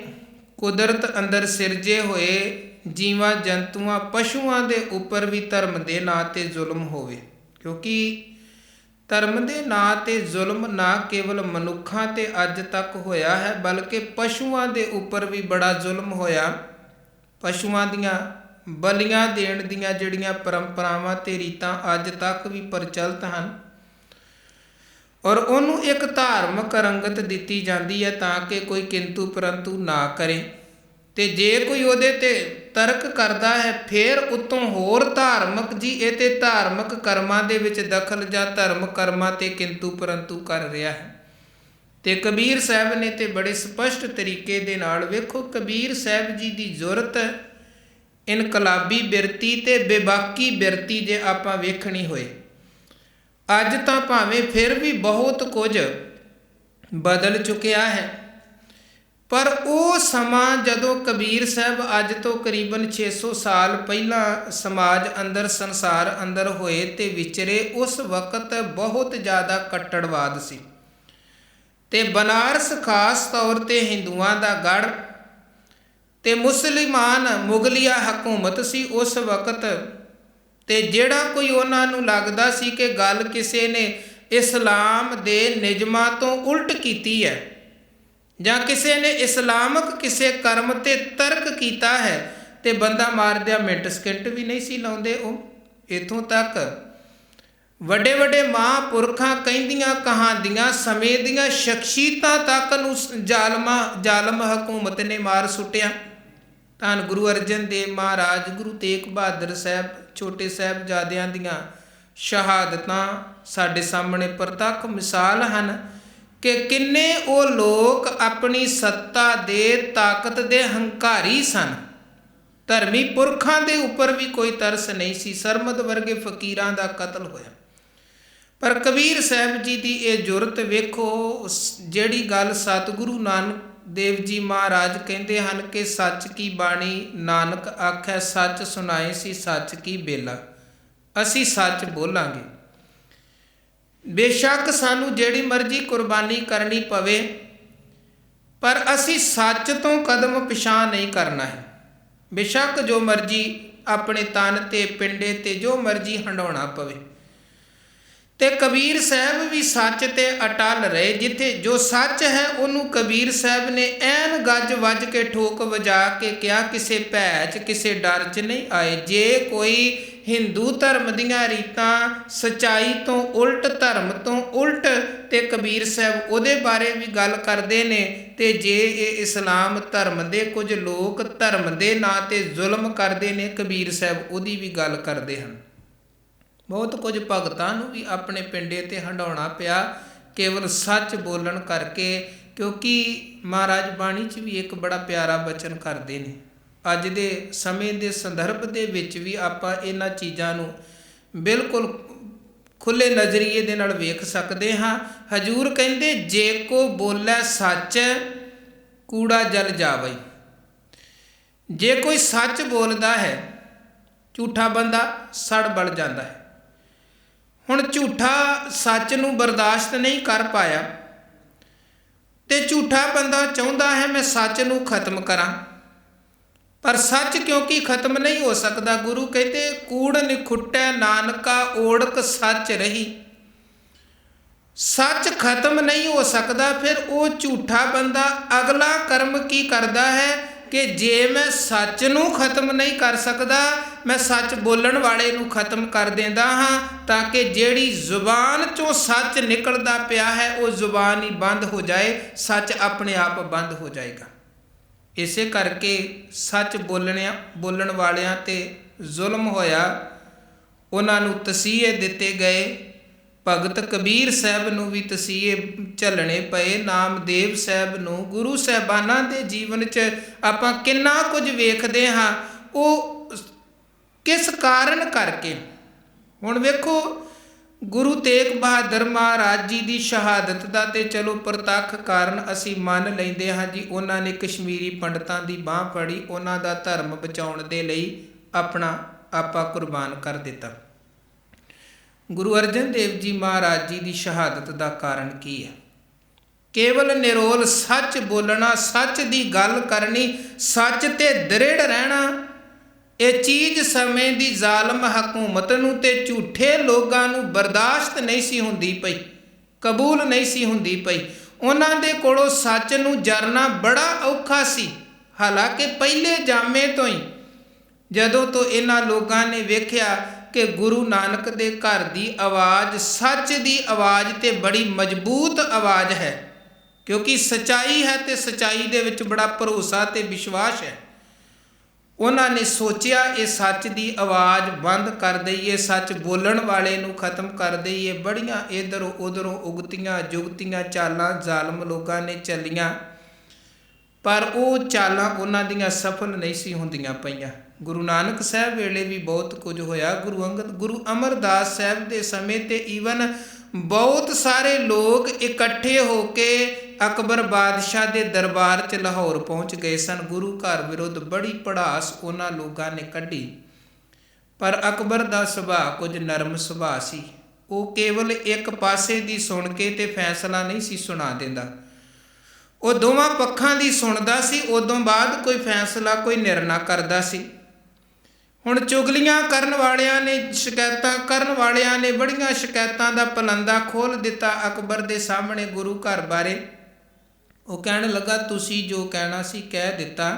ਕੁਦਰਤ ਅੰਦਰ ਸਿਰਜੇ ਹੋਏ ਜੀਵਾਂ ਜੰਤੂਆਂ ਪਸ਼ੂਆਂ ਦੇ ਉੱਪਰ ਵੀ ਧਰਮ ਦੇ ਨਾਂ 'ਤੇ ਜ਼ੁਲਮ ਹੋਵੇ, ਕਿਉਂਕਿ ਧਰਮ ਦੇ ਨਾਂ 'ਤੇ ਜ਼ੁਲਮ ਨਾ ਕੇਵਲ ਮਨੁੱਖਾਂ 'ਤੇ ਅੱਜ ਤੱਕ ਹੋਇਆ ਹੈ, ਬਲਕਿ ਪਸ਼ੂਆਂ ਦੇ ਉੱਪਰ ਵੀ ਬੜਾ ਜ਼ੁਲਮ ਹੋਇਆ। ਪਸ਼ੂਆਂ ਦੀਆਂ ਬਲੀਆਂ ਦੇਣ ਦੀਆਂ ਜਿਹੜੀਆਂ ਪਰੰਪਰਾਵਾਂ ਤੇ ਰੀਤਾਂ ਅੱਜ ਤੱਕ ਵੀ ਪ੍ਰਚਲਿਤ ਹਨ, ਔਰ ਉਹਨੂੰ ਇੱਕ ਧਾਰਮਿਕ ਰੰਗਤ ਦਿੱਤੀ ਜਾਂਦੀ ਹੈ ਤਾਂ ਕਿ ਕੋਈ ਕਿੰਤੂ ਪਰੰਤੂ ਨਾ ਕਰੇ। ਤੇ ਜੇ ਕੋਈ ਉਹਦੇ ਤੇ ਤਰਕ ਕਰਦਾ ਹੈ, ਫਿਰ ਉੱਤੋਂ ਹੋਰ ਧਾਰਮਿਕ ਜੀ ਇਹ ਤੇ ਧਾਰਮਿਕ ਕਰਮਾਂ ਦੇ ਵਿੱਚ ਦਖਲ ਜਾਂ ਧਰਮ ਕਰਮਾਂ ਤੇ ਕਿੰਤੂ ਪਰੰਤੂ ਕਰ ਰਿਹਾ ਹੈ। ਤੇ ਕਬੀਰ ਸਾਹਿਬ ਨੇ ਤੇ ਬੜੇ ਸਪਸ਼ਟ ਤਰੀਕੇ ਦੇ ਨਾਲ, ਵੇਖੋ ਕਬੀਰ ਸਾਹਿਬ ਜੀ ਦੀ ਜ਼ੁਰਤ ਇਨਕਲਾਬੀ ਬਿਰਤੀ ਤੇ ਬੇਬਾਕੀ ਬਿਰਤੀ ਜੇ ਆਪਾਂ ਵੇਖਣੀ ਹੋਏ, ਅੱਜ ਤਾਂ ਭਾਵੇਂ ਫਿਰ ਵੀ ਬਹੁਤ ਕੁਝ ਬਦਲ ਚੁੱਕਿਆ ਹੈ, ਪਰ ਉਹ ਸਮਾਂ ਜਦੋਂ ਕਬੀਰ ਸਾਹਿਬ ਅੱਜ ਤੋਂ ਕਰੀਬਨ 600 ਸਾਲ ਪਹਿਲਾਂ ਸਮਾਜ ਅੰਦਰ, ਸੰਸਾਰ ਅੰਦਰ ਹੋਏ ਤੇ ਵਿਚਰੇ, ਉਸ ਵਕਤ ਬਹੁਤ ਜ਼ਿਆਦਾ ਕੱਟੜਵਾਦ ਸੀ। ਤੇ ਬਨਾਰਸ ਖਾਸ ਤੌਰ 'ਤੇ ਹਿੰਦੂਆਂ ਦਾ ਗੜ੍ਹ ਤੇ ਮੁਸਲਮਾਨ ਮੁਗਲਿਆ ਹਕੂਮਤ ਸੀ ਉਸ ਵਕਤ। ਤੇ ਜਿਹੜਾ ਕੋਈ ਉਹਨਾਂ ਨੂੰ ਲੱਗਦਾ ਸੀ ਕਿ ਗੱਲ ਕਿਸੇ ਨੇ ਇਸਲਾਮ ਦੇ ਨਿਯਮਾਂ ਤੋਂ ਉਲਟ ਕੀਤੀ ਹੈ ਜਾਂ ਕਿਸੇ ਨੇ ਇਸਲਾਮਕ ਕਿਸੇ ਕਰਮ 'ਤੇ ਤਰਕ ਕੀਤਾ ਹੈ, ਤੇ ਬੰਦਾ ਮਾਰਦਿਆਂ ਮਿੰਟ ਸਕਿੰਟ ਵੀ ਨਹੀਂ ਸੀ ਲਾਉਂਦੇ ਉਹ। ਇੱਥੋਂ ਤੱਕ ਵੱਡੇ ਵੱਡੇ ਮਹਾਂਪੁਰਖਾਂ ਕਹਿੰਦੀਆਂ ਕਹਾਂਦੀਆਂ ਸਮੇਂ ਦੀਆਂ ਸ਼ਖਸੀਅਤਾਂ ਤੱਕ ਨੂੰ ਜ਼ਾਲਮ ਹਕੂਮਤ ਨੇ ਮਾਰ ਸੁੱਟਿਆ। ਧੰਨ ਗੁਰੂ ਅਰਜਨ ਦੇਵ ਮਹਾਰਾਜ, ਗੁਰੂ ਤੇਗ ਬਹਾਦਰ ਸਾਹਿਬ, ਛੋਟੇ ਸਾਹਿਬਜ਼ਾਦਿਆਂ ਦੀਆਂ ਸ਼ਹਾਦਤਾਂ ਸਾਡੇ ਸਾਹਮਣੇ ਪ੍ਰਤੱਖ ਮਿਸਾਲ ਹਨ ਕਿ ਕਿੰਨੇ ਉਹ ਲੋਕ ਆਪਣੀ ਸੱਤਾ ਦੇ, ਤਾਕਤ ਦੇ ਹੰਕਾਰੀ ਸਨ। ਧਰਮੀ ਪੁਰਖਾਂ ਦੇ ਉੱਪਰ ਵੀ ਕੋਈ ਤਰਸ ਨਹੀਂ ਸੀ। ਸਰਮਦ ਵਰਗੇ ਫਕੀਰਾਂ ਦਾ ਕਤਲ ਹੋਇਆ, ਪਰ ਕਬੀਰ ਸਾਹਿਬ ਜੀ ਦੀ ਇਹ ਜੁਰਤ ਵੇਖੋ। ਜਿਹੜੀ ਗੱਲ ਸਤਿਗੁਰੂ ਨਾਨਕ ਦੇਵ ਜੀ ਮਹਾਰਾਜ ਕਹਿੰਦੇ ਹਨ ਕਿ ਸੱਚ ਕੀ ਬਾਣੀ ਨਾਨਕ ਆਖੈ, ਸੱਚ ਸੁਣਾਏ ਸੀ ਸੱਚ ਕੀ ਬੇਲਾ। ਅਸੀਂ ਸੱਚ ਬੋਲਾਂਗੇ, ਬੇਸ਼ੱਕ ਸਾਨੂੰ ਜਿਹੜੀ ਮਰਜ਼ੀ ਕੁਰਬਾਨੀ ਕਰਨੀ ਪਵੇ, ਪਰ ਅਸੀਂ ਸੱਚ ਤੋਂ ਕਦਮ ਪਿਛਾਂਹ ਨਹੀਂ ਕਰਨਾ ਹੈ। ਬੇਸ਼ੱਕ ਜੋ ਮਰਜ਼ੀ ਆਪਣੇ ਤਨ ਤੇ ਪਿੰਡੇ ਤੇ ਜੋ ਮਰਜ਼ੀ ਹੰਡਾਉਣਾ ਪਵੇ। ਤੇ ਕਬੀਰ ਸਾਹਿਬ ਵੀ ਸੱਚ ਤੇ ਅਟਲ ਰਹੇ। ਜਿੱਥੇ ਜੋ ਸੱਚ ਹੈ ਉਹਨੂੰ ਕਬੀਰ ਸਾਹਿਬ ਨੇ ਐਨ ਗੱਜ ਵੱਜ ਕੇ ਠੋਕ ਵਜਾ ਕੇ ਕਿਹਾ, ਕਿਸੇ ਭੈ 'ਚ ਕਿਸੇ ਡਰ 'ਚ ਨਹੀਂ ਆਏ। ਜੇ ਕੋਈ ਹਿੰਦੂ ਧਰਮ ਦੀਆਂ ਰੀਤਾਂ ਸੱਚਾਈ ਤੋਂ ਉਲਟ, ਧਰਮ ਤੋਂ ਉਲਟ, ਤੇ ਕਬੀਰ ਸਾਹਿਬ ਉਹਦੇ ਬਾਰੇ ਵੀ ਗੱਲ ਕਰਦੇ ਨੇ। ਤੇ ਜੇ ਇਹ ਇਸਲਾਮ ਧਰਮ ਦੇ ਕੁਝ ਲੋਕ ਧਰਮ ਦੇ ਨਾਂ 'ਤੇ ਜ਼ੁਲਮ ਕਰਦੇ ਨੇ, ਕਬੀਰ ਸਾਹਿਬ ਉਹਦੀ ਵੀ ਗੱਲ ਕਰਦੇ ਹਨ। ਬਹੁਤ ਕੁਝ ਭਗਤਾਂ ਨੂੰ ਵੀ ਆਪਣੇ ਪਿੰਡੇ 'ਤੇ ਹੰਡਾਉਣਾ ਪਿਆ ਕੇਵਲ ਸੱਚ ਬੋਲਣ ਕਰਕੇ, ਕਿਉਂਕਿ ਮਹਾਰਾਜ ਬਾਣੀ 'ਚ ਵੀ ਇੱਕ ਬੜਾ ਪਿਆਰਾ ਬਚਨ ਕਰਦੇ ਨੇ। ਅੱਜ ਦੇ ਸਮੇਂ ਦੇ ਸੰਦਰਭ ਦੇ ਵਿੱਚ ਵੀ ਆਪਾਂ ਇਹਨਾਂ ਚੀਜ਼ਾਂ ਨੂੰ ਬਿਲਕੁਲ ਖੁੱਲ੍ਹੇ ਨਜ਼ਰੀਏ ਦੇ ਨਾਲ ਵੇਖ ਸਕਦੇ ਹਾਂ। ਹਜ਼ੂਰ ਕਹਿੰਦੇ, ਜੇ ਕੋ ਬੋਲੇ ਸੱਚ ਕੂੜਾ ਜਲ ਜਾਵੇ। ਜੇ ਕੋਈ ਸੱਚ ਬੋਲਦਾ ਹੈ, ਝੂਠਾ ਬੰਦਾ ਸੜ ਬਲ ਜਾਂਦਾ ਹੈ। ਹੁਣ ਝੂਠਾ ਸੱਚ ਨੂੰ ਬਰਦਾਸ਼ਤ ਨਹੀਂ ਕਰ ਪਾਇਆ ਤੇ ਝੂਠਾ ਬੰਦਾ ਚਾਹੁੰਦਾ ਹੈ ਮੈਂ ਸੱਚ ਨੂੰ ਖਤਮ ਕਰਾਂ, ਪਰ ਸੱਚ ਕਿਉਂਕਿ ਖਤਮ ਨਹੀਂ ਹੋ ਸਕਦਾ। ਗੁਰੂ ਕਹਿੰਦੇ, ਕੂੜ ਨਿਖੁੱਟੈ ਨਾਨਕਾ ਓੜਕ ਸੱਚ ਰਹੀ। ਸੱਚ ਖਤਮ ਨਹੀਂ ਹੋ ਸਕਦਾ। ਫਿਰ ਉਹ ਝੂਠਾ ਬੰਦਾ ਅਗਲਾ ਕਰਮ ਕੀ ਕਰਦਾ ਹੈ ਕਿ ਜੇ ਮੈਂ ਸੱਚ ਨੂੰ ਖਤਮ ਨਹੀਂ ਕਰ ਸਕਦਾ, ਮੈਂ ਸੱਚ ਬੋਲਣ ਵਾਲੇ ਨੂੰ ਖਤਮ ਕਰ ਦਿੰਦਾ ਹਾਂ, ਤਾਂ ਕਿ ਜਿਹੜੀ ਜ਼ੁਬਾਨ 'ਚੋਂ ਸੱਚ ਨਿਕਲਦਾ ਪਿਆ ਹੈ ਉਹ ਜ਼ੁਬਾਨ ਹੀ ਬੰਦ ਹੋ ਜਾਏ, ਸੱਚ ਆਪਣੇ ਆਪ ਬੰਦ ਹੋ ਜਾਏਗਾ। ਇਸੇ ਕਰਕੇ ਸੱਚ ਬੋਲਣ ਵਾਲਿਆਂ 'ਤੇ ਜ਼ੁਲਮ ਹੋਇਆ, ਉਹਨਾਂ ਨੂੰ ਤਸੀਹੇ ਦਿੱਤੇ ਗਏ। ਭਗਤ ਕਬੀਰ ਸਾਹਿਬ ਨੂੰ ਵੀ ਤਸੀਹੇ ਝੱਲਣੇ ਪਏ। ਨਾਮਦੇਵ ਸਾਹਿਬ ਨੂੰ, ਗੁਰੂ ਸਾਹਿਬਾਨਾਂ ਦੇ ਜੀਵਨ 'ਚ ਆਪਾਂ ਕਿੰਨਾ ਕੁਝ ਵੇਖਦੇ ਹਾਂ, ਉਹ ਕਿਸ ਕਾਰਨ ਕਰਕੇ। ਹੁਣ ਵੇਖੋ, ਗੁਰੂ ਤੇਗ ਬਹਾਦਰ ਮਹਾਰਾਜ ਜੀ ਦੀ ਸ਼ਹਾਦਤ ਦਾ ਤੇ ਚਲੋ ਪ੍ਰਤੱਖ ਕਾਰਨ ਅਸੀਂ ਮੰਨ ਲੈਂਦੇ ਹਾਂ ਜੀ, ਉਹਨਾਂ ਨੇ ਕਸ਼ਮੀਰੀ ਪੰਡਤਾਂ ਦੀ ਬਾਂਹ ਫੜੀ, ਉਹਨਾਂ ਦਾ ਧਰਮ ਬਚਾਉਣ ਦੇ ਲਈ ਆਪਣਾ ਆਪਾ ਕੁਰਬਾਨ ਕਰ ਦਿੱਤਾ। ਗੁਰੂ ਅਰਜਨ ਦੇਵ ਜੀ ਮਹਾਰਾਜ ਜੀ ਦੀ ਸ਼ਹਾਦਤ ਦਾ ਕਾਰਨ ਕੀ ਹੈ? ਕੇਵਲ ਨਿਰੋਲ ਸੱਚ ਬੋਲਣਾ, ਸੱਚ ਦੀ ਗੱਲ ਕਰਨੀ, ਸੱਚ ਤੇ ਦ੍ਰਿੜ ਰਹਿਣਾ। ਇਹ ਚੀਜ਼ ਸਮੇਂ ਦੀ ਜ਼ਾਲਮ ਹਕੂਮਤ ਨੂੰ ਤੇ ਝੂਠੇ ਲੋਕਾਂ ਨੂੰ ਬਰਦਾਸ਼ਤ ਨਹੀਂ ਸੀ ਹੁੰਦੀ ਪਈ, ਕਬੂਲ ਨਹੀਂ ਸੀ ਹੁੰਦੀ ਪਈ। ਉਹਨਾਂ ਦੇ ਕੋਲੋਂ ਸੱਚ ਨੂੰ ਜਰਨਾ ਬੜਾ ਔਖਾ ਸੀ। ਹਾਲਾਂਕਿ ਪਹਿਲੇ ਜਾਮੇ ਤੋਂ ਹੀ ਜਦੋਂ ਤੋਂ ਇਹਨਾਂ ਲੋਕਾਂ ਨੇ ਵੇਖਿਆ ਕਿ ਗੁਰੂ ਨਾਨਕ ਦੇ ਘਰ ਦੀ ਆਵਾਜ਼, ਸੱਚ ਦੀ ਆਵਾਜ਼ ਤੇ ਬੜੀ ਮਜ਼ਬੂਤ ਆਵਾਜ਼ ਹੈ, ਕਿਉਂਕਿ ਸੱਚਾਈ ਹੈ ਤੇ ਸੱਚਾਈ ਦੇ ਵਿੱਚ ਬੜਾ ਭਰੋਸਾ ਤੇ ਵਿਸ਼ਵਾਸ ਹੈ। ਉਹਨਾਂ ਨੇ ਸੋਚਿਆ ਇਹ ਸੱਚ ਦੀ ਆਵਾਜ਼ ਬੰਦ ਕਰ ਦਈਏ, ਸੱਚ ਬੋਲਣ ਵਾਲੇ ਨੂੰ ਖਤਮ ਕਰ ਦਈਏ। ਬੜੀਆਂ ਇੱਧਰੋਂ ਉੱਧਰੋਂ ਉਗਤੀਆਂ ਜੁਗਤੀਆਂ ਚਾਲਾਂ ਜ਼ਾਲਮ ਲੋਕਾਂ ਨੇ ਚੱਲੀਆਂ, ਪਰ ਉਹ ਚਾਲਾਂ ਉਹਨਾਂ ਦੀਆਂ ਸਫਲ ਨਹੀਂ ਸੀ ਹੁੰਦੀਆਂ ਪਈਆਂ। ਗੁਰੂ ਨਾਨਕ ਸਾਹਿਬ ਵੇਲੇ ਵੀ ਬਹੁਤ ਕੁਝ ਹੋਇਆ। ਗੁਰੂ ਅਮਰਦਾਸ ਸਾਹਿਬ ਦੇ ਸਮੇਂ ਤੇ ਈਵਨ ਬਹੁਤ ਸਾਰੇ ਲੋਕ ਇਕੱਠੇ ਹੋ ਕੇ ਅਕਬਰ ਬਾਦਸ਼ਾਹ ਦੇ ਦਰਬਾਰ 'ਚ ਲਾਹੌਰ ਪਹੁੰਚ ਗਏ ਸਨ। ਗੁਰੂ ਘਰ ਵਿਰੁੱਧ ਬੜੀ ਭੜਾਸ ਉਹਨਾਂ ਲੋਕਾਂ ਨੇ ਕੱਢੀ, ਪਰ ਅਕਬਰ ਦਾ ਸੁਭਾਅ ਕੁਝ ਨਰਮ ਸੁਭਾਅ ਸੀ। ਉਹ ਕੇਵਲ ਇੱਕ ਪਾਸੇ ਦੀ ਸੁਣ ਕੇ ਤੇ ਫੈਸਲਾ ਨਹੀਂ ਸੀ ਸੁਣਾ ਦਿੰਦਾ, ਉਹ ਦੋਵਾਂ ਪੱਖਾਂ ਦੀ ਸੁਣਦਾ ਸੀ, ਉਦੋਂ ਬਾਅਦ ਕੋਈ ਫੈਸਲਾ, ਕੋਈ ਨਿਰਣਾ ਕਰਦਾ ਸੀ। ਹੁਣ ਚੁਗਲੀਆਂ ਕਰਨ ਵਾਲਿਆਂ ਨੇ, ਸ਼ਿਕਾਇਤਾਂ ਕਰਨ ਵਾਲਿਆਂ ਨੇ ਬੜੀਆਂ ਸ਼ਿਕਾਇਤਾਂ ਦਾ ਪਲੰਦਾ ਖੋਲ੍ਹ ਦਿੱਤਾ ਅਕਬਰ ਦੇ ਸਾਹਮਣੇ ਗੁਰੂ ਘਰ ਬਾਰੇ। ਉਹ ਕਹਿਣ ਲੱਗਾ, ਤੁਸੀਂ ਜੋ ਕਹਿਣਾ ਸੀ ਕਹਿ ਦਿੱਤਾ,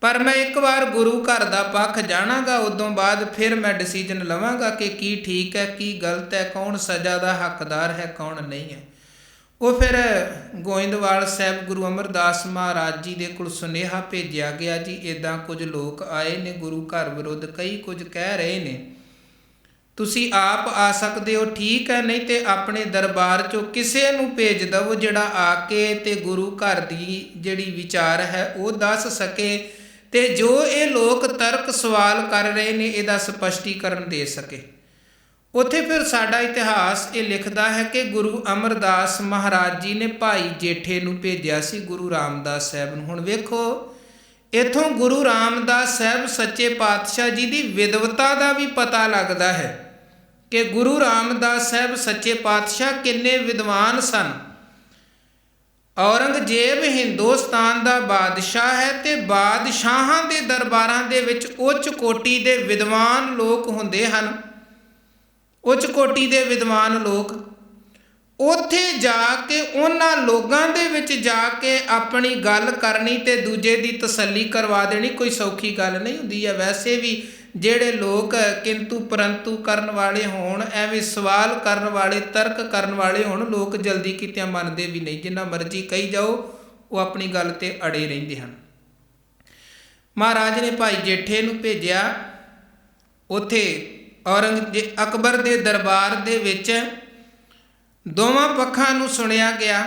ਪਰ ਮੈਂ ਇੱਕ ਵਾਰ ਗੁਰੂ ਘਰ ਦਾ ਪੱਖ ਜਾਣਾਂਗਾ, ਉਦੋਂ ਬਾਅਦ ਫਿਰ ਮੈਂ ਡਿਸੀਜਨ ਲਵਾਂਗਾ ਕਿ ਕੀ ਠੀਕ ਹੈ ਕੀ ਗਲਤ ਹੈ, ਕੌਣ ਸਜ਼ਾ ਦਾ ਹੱਕਦਾਰ ਹੈ ਕੌਣ ਨਹੀਂ ਹੈ। ਉਹ ਫਿਰ ਗੋਇੰਦਵਾਲ ਸਾਹਿਬ ਗੁਰੂ ਅਮਰਦਾਸ ਮਹਾਰਾਜ ਜੀ ਦੇ ਕੋਲ ਸੁਨੇਹਾ ਭੇਜਿਆ ਗਿਆ ਜੀ, ਇੱਦਾਂ ਕੁਝ ਲੋਕ ਆਏ ਨੇ ਗੁਰੂ ਘਰ ਵਿਰੁੱਧ, ਕਈ ਕੁਝ ਕਹਿ ਰਹੇ ਨੇ, ਤੁਸੀਂ ਆਪ ਆ ਸਕਦੇ ਹੋ ਠੀਕ ਹੈ, ਨਹੀਂ ਤੇ ਆਪਣੇ ਦਰਬਾਰ 'ਚੋਂ ਕਿਸੇ ਨੂੰ ਭੇਜ ਦਵੋ ਜਿਹੜਾ ਆ ਕੇ ਤੇ ਗੁਰੂ ਘਰ ਦੀ ਜਿਹੜੀ ਵਿਚਾਰ ਹੈ ਉਹ ਦੱਸ ਸਕੇ, ਤੇ ਜੋ ਇਹ ਲੋਕ ਤਰਕ ਸਵਾਲ ਕਰ ਰਹੇ ਨੇ ਇਹਦਾ ਸਪਸ਼ਟੀਕਰਨ ਦੇ ਸਕੇ। ਉੱਥੇ ਫਿਰ ਸਾਡਾ ਇਤਿਹਾਸ ਇਹ ਲਿਖਦਾ ਹੈ ਕਿ ਗੁਰੂ ਅਮਰਦਾਸ ਮਹਾਰਾਜ ਜੀ ਨੇ ਭਾਈ ਜੇਠੇ ਨੂੰ ਭੇਜਿਆ ਸੀ ਗੁਰੂ ਰਾਮਦਾਸ ਸਾਹਿਬ ਨੂੰ। ਹੁਣ ਵੇਖੋ, ਇੱਥੋਂ ਗੁਰੂ ਰਾਮਦਾਸ ਸਾਹਿਬ ਸੱਚੇ ਪਾਤਸ਼ਾਹ ਜੀ ਦੀ ਵਿਦਵਤਾ ਦਾ ਵੀ ਪਤਾ ਲੱਗਦਾ ਹੈ ਕਿ ਗੁਰੂ ਰਾਮਦਾਸ ਸਾਹਿਬ ਸੱਚੇ ਪਾਤਸ਼ਾਹ ਕਿੰਨੇ ਵਿਦਵਾਨ ਸਨ। ਔਰੰਗਜ਼ੇਬ ਹਿੰਦੁਸਤਾਨ ਦਾ ਬਾਦਸ਼ਾਹ ਹੈ ਤੇ ਬਾਦਸ਼ਾਹਾਂ ਦੇ ਦਰਬਾਰਾਂ ਦੇ ਵਿੱਚ ਉੱਚ ਕੋਟੀ ਦੇ ਵਿਦਵਾਨ ਲੋਕ ਹੁੰਦੇ ਹਨ, ਉੱਚ ਕੋਟੀ ਦੇ ਵਿਦਵਾਨ ਲੋਕ। ਉੱਥੇ ਜਾ ਕੇ ਉਹਨਾਂ ਲੋਕਾਂ ਦੇ ਵਿੱਚ ਜਾ ਕੇ ਆਪਣੀ ਗੱਲ ਕਰਨੀ ਤੇ ਦੂਜੇ ਦੀ ਤਸੱਲੀ ਕਰਵਾ ਦੇਣੀ ਕੋਈ ਸੌਖੀ ਗੱਲ ਨਹੀਂ ਹੁੰਦੀ ਹੈ। ਵੈਸੇ ਵੀ ਜਿਹੜੇ ਲੋਕ ਕਿੰਤੂ ਪਰੰਤੂ ਕਰਨ ਵਾਲੇ ਹੋਣ, ਐਵੇਂ ਸਵਾਲ ਕਰਨ ਵਾਲੇ, ਤਰਕ ਕਰਨ ਵਾਲੇ ਹੋਣ, ਲੋਕ ਜਲਦੀ ਕਿਤਿਆਂ ਮੰਨਦੇ ਵੀ ਨਹੀਂ। ਜਿੰਨਾ ਮਰਜ਼ੀ ਕਹੀ ਜਾਓ ਉਹ ਆਪਣੀ ਗੱਲ 'ਤੇ ਅੜੇ ਰਹਿੰਦੇ ਹਨ। ਮਹਾਰਾਜ ਨੇ ਭਾਈ ਜੇਠੇ ਨੂੰ ਭੇਜਿਆ। ਉੱਥੇ ਅਕਬਰ ਦੇ ਦਰਬਾਰ ਦੇ ਵਿੱਚ ਦੋਵਾਂ ਪੱਖਾਂ ਨੂੰ ਸੁਣਿਆ ਗਿਆ।